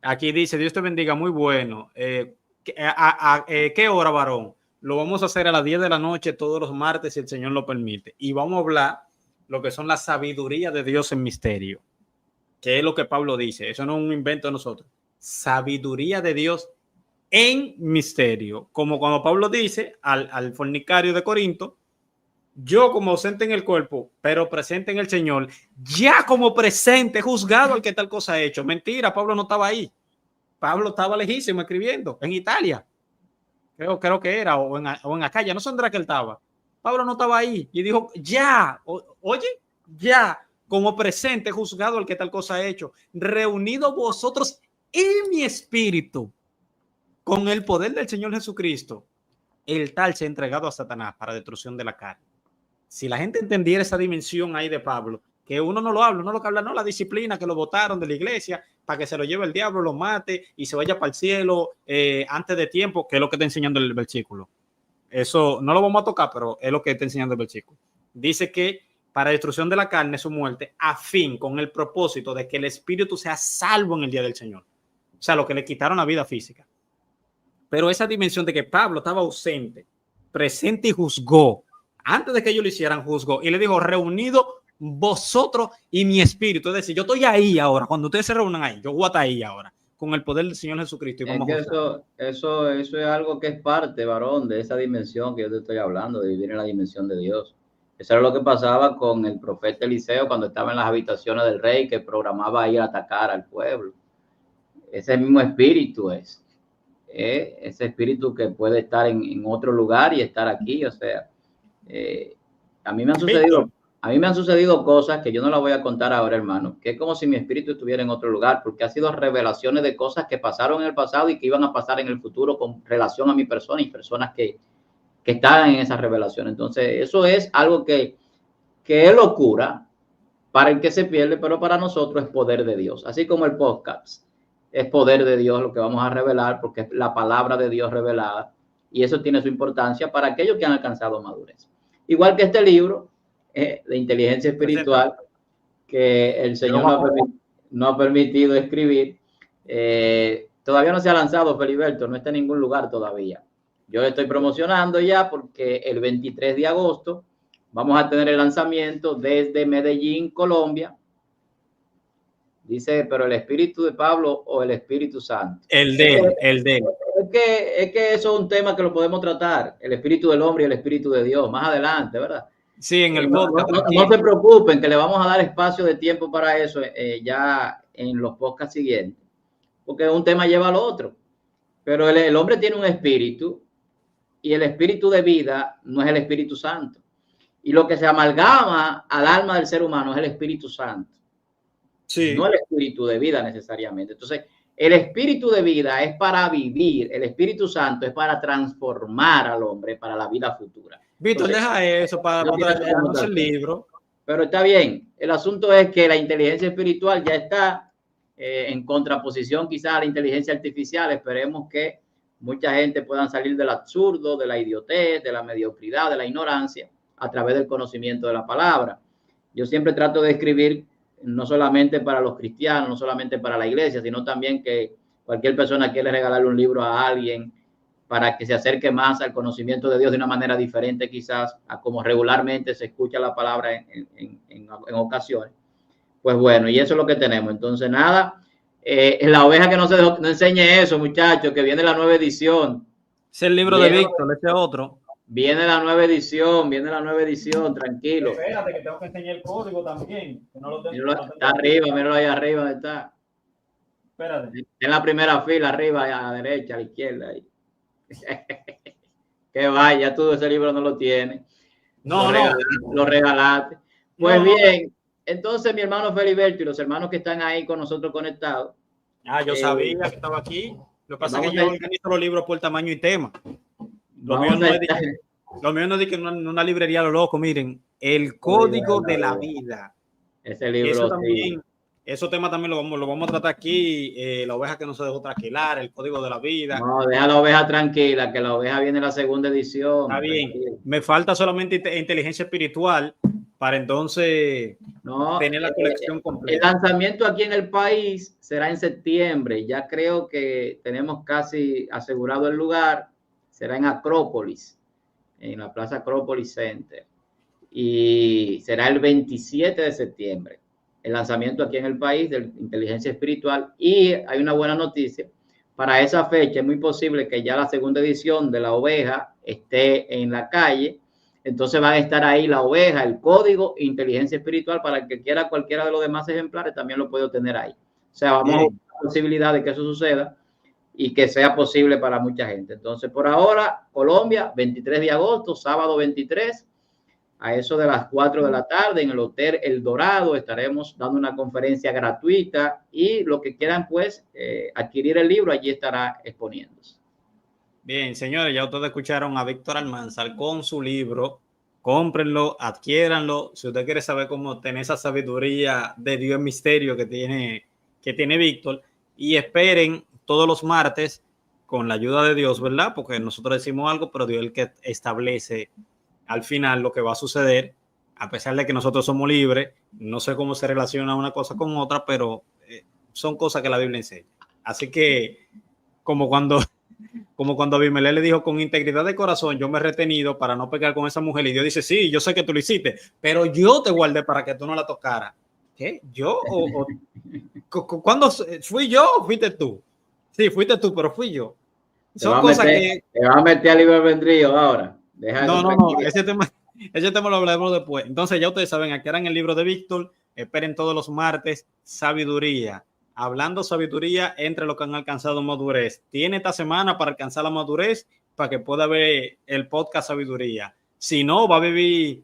Aquí dice, Dios te bendiga, muy bueno. ¿Qué hora, varón? Lo vamos a hacer a las 10 de la noche todos los martes, si el Señor lo permite. Y vamos a hablar lo que son la sabiduría de Dios en misterio, que es lo que Pablo dice. Eso no es un invento de nosotros. Sabiduría de Dios en misterio. Como cuando Pablo dice al fornicario de Corinto, yo como ausente en el cuerpo, pero presente en el Señor, ya como presente, juzgado al que tal cosa ha hecho. Mentira, Pablo no estaba ahí. Pablo estaba lejísimo escribiendo en Italia. Creo que era, o en Acaya, no sé dónde era que él estaba. Pablo no estaba ahí y dijo, ya, oye, ya, como presente, juzgado al que tal cosa ha hecho, reunido vosotros en mi espíritu, con el poder del Señor Jesucristo, el tal se ha entregado a Satanás para destrucción de la carne. Si la gente entendiera esa dimensión ahí de Pablo, que uno no lo habla, no lo que habla, no la disciplina, que lo botaron de la iglesia para que se lo lleve el diablo, lo mate y se vaya para el cielo antes de tiempo, que es lo que está enseñando el versículo. Eso no lo vamos a tocar, pero es lo que está enseñando el versículo. Dice que para destrucción de la carne, su muerte, a fin, con el propósito de que el espíritu sea salvo en el día del Señor. O sea, lo que le quitaron la vida física. Pero esa dimensión de que Pablo estaba ausente, presente y juzgó, antes de que ellos lo hicieran, juzgó y le dijo, reunido vosotros y mi espíritu. Es decir, yo estoy ahí ahora, cuando ustedes se reúnan ahí, yo voy a estar ahí ahora, con el poder del Señor Jesucristo. Y vamos eso es algo que es parte, varón, de esa dimensión que yo te estoy hablando, de vivir en la dimensión de Dios. Eso era lo que pasaba con el profeta Eliseo cuando estaba en las habitaciones del rey, que programaba ir a atacar al pueblo. Ese mismo espíritu es. Ese espíritu que puede estar en otro lugar y estar aquí. O sea, a mí me han sucedido cosas que yo no las voy a contar ahora, hermano, que es como si mi espíritu estuviera en otro lugar, porque ha sido revelaciones de cosas que pasaron en el pasado y que iban a pasar en el futuro con relación a mi persona y personas que están en esas revelaciones. Entonces, eso es algo que es locura para el que se pierde, pero para nosotros es poder de Dios. Así como el podcast es poder de Dios lo que vamos a revelar, porque es la palabra de Dios revelada, y eso tiene su importancia para aquellos que han alcanzado madurez. Igual que este libro de inteligencia espiritual que el Señor no ha permitido escribir, todavía no se ha lanzado, Feliberto, no está en ningún lugar todavía. Yo lo estoy promocionando ya porque el 23 de agosto vamos a tener el lanzamiento desde Medellín, Colombia. Dice, pero el Espíritu de Pablo o el Espíritu Santo. El de él. Es que eso es un tema que lo podemos tratar, el Espíritu del hombre y el Espíritu de Dios, más adelante, ¿verdad? Sí, en el podcast. No se preocupen, que le vamos a dar espacio de tiempo para eso ya en los podcasts siguientes, porque un tema lleva al otro. Pero el hombre tiene un espíritu y el espíritu de vida no es el Espíritu Santo. Y lo que se amalgama al alma del ser humano es el Espíritu Santo. Sí. No el espíritu de vida necesariamente. Entonces, el espíritu de vida es para vivir, el Espíritu Santo es para transformar al hombre para la vida futura. Víctor, deja eso para el libro. Pero está bien. El asunto es que la inteligencia espiritual ya está en contraposición quizás a la inteligencia artificial. Esperemos que mucha gente pueda salir del absurdo, de la idiotez, de la mediocridad, de la ignorancia a través del conocimiento de la palabra. Yo siempre trato de escribir no solamente para los cristianos, no solamente para la iglesia, sino también que cualquier persona quiere regalarle un libro a alguien para que se acerque más al conocimiento de Dios de una manera diferente quizás a como regularmente se escucha la palabra en ocasiones. Pues bueno, y eso es lo que tenemos. Entonces, nada, la oveja que no enseñe eso, muchachos, que viene la nueva edición. Es el libro de Víctor, ese otro. Viene la nueva edición, tranquilo. Espérate, que tengo que enseñar el código también. Que no lo tengo, está arriba, míralo ahí arriba, ¿dónde está? Espérate. En la primera fila, arriba, a la derecha, a la izquierda. Ahí. Que vaya, tú ese libro no lo tienes. No, lo regalaste. Pues bien, entonces mi hermano Feliberto y los hermanos que están ahí con nosotros conectados. Yo sabía que estaba aquí. Lo que pasa es que yo organizo los libros por tamaño y tema. Lo mío no es de que en una librería lo loco, miren, el código de la vida. Ese libro eso también, esos temas también lo vamos a tratar aquí, la oveja que no se dejó tranquilar, el código de la vida. No, deja la oveja tranquila, que la oveja viene en la segunda edición. Está bien, me falta solamente inteligencia espiritual para entonces tener la colección completa. El lanzamiento aquí en el país será en septiembre, ya creo que tenemos casi asegurado el lugar. Será en Acrópolis, en la Plaza Acrópolis Center. Y será el 27 de septiembre. El lanzamiento aquí en el país de inteligencia espiritual. Y hay una buena noticia. Para esa fecha es muy posible que ya la segunda edición de la oveja esté en la calle. Entonces van a estar ahí la oveja, el código, inteligencia espiritual, para el que quiera cualquiera de los demás ejemplares también lo puede obtener ahí. O sea, vamos a buscar la posibilidad de que eso suceda y que sea posible para mucha gente. Entonces, por ahora, Colombia, 23 de agosto, sábado 23, a eso de las 4 de la tarde, en el Hotel El Dorado, estaremos dando una conferencia gratuita y los que quieran, pues, adquirir el libro, allí estará exponiéndose. Bien, señores, ya ustedes escucharon a Víctor Almanzar con su libro. Cómprenlo, adquiéranlo. Si usted quiere saber cómo tener esa sabiduría de Dios en misterio que tiene Víctor, y esperen todos los martes con la ayuda de Dios, ¿verdad? Porque nosotros decimos algo, pero Dios es el que establece al final lo que va a suceder, a pesar de que nosotros somos libres. No sé cómo se relaciona una cosa con otra, pero son cosas que la Biblia enseña. Así que, como cuando Abimelech le dijo, con integridad de corazón yo me he retenido para no pecar con esa mujer, y Dios dice, sí, yo sé que tú lo hiciste, pero yo te guardé para que tú no la tocaras. ¿Qué? ¿Yo? ¿Cuándo fui yo o fuiste tú? Sí, fuiste tú, pero fui yo. Son cosas que... Te vas a meter al libre albedrío ahora. No, ese tema lo hablaremos después. Entonces ya ustedes saben, adquieran el libro de Víctor, esperen todos los martes, sabiduría. Hablando sabiduría entre los que han alcanzado madurez. Tiene esta semana para alcanzar la madurez, para que pueda ver el podcast Sabiduría. Si no, va a vivir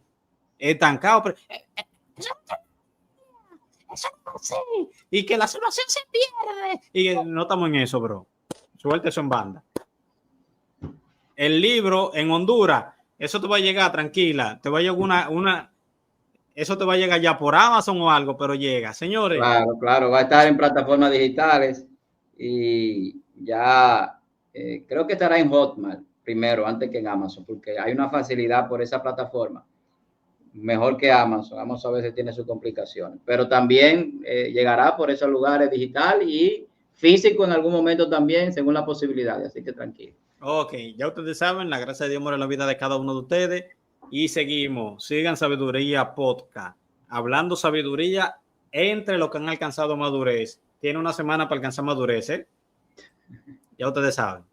estancado. Pero, y que la salvación se pierde. Y no estamos en eso, bro. Suelta eso en banda. El libro en Honduras, eso te va a llegar, tranquila. Te va a llegar eso te va a llegar ya por Amazon o algo, pero llega, señores. Claro, va a estar en plataformas digitales y ya creo que estará en Hotmart primero, antes que en Amazon, porque hay una facilidad por esa plataforma, mejor que Amazon. Amazon a veces tiene sus complicaciones, pero también llegará por esos lugares digital y físico en algún momento también, según las posibilidades, así que tranquilo. Ok, ya ustedes saben, la gracia de Dios muere en la vida de cada uno de ustedes. Y seguimos, sigan Sabiduría Podcast, hablando sabiduría entre los que han alcanzado madurez. Tiene una semana para alcanzar madurez, ¿eh? Ya ustedes saben.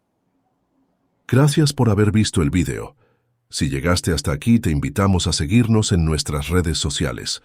Gracias por haber visto el video. Si llegaste hasta aquí, te invitamos a seguirnos en nuestras redes sociales.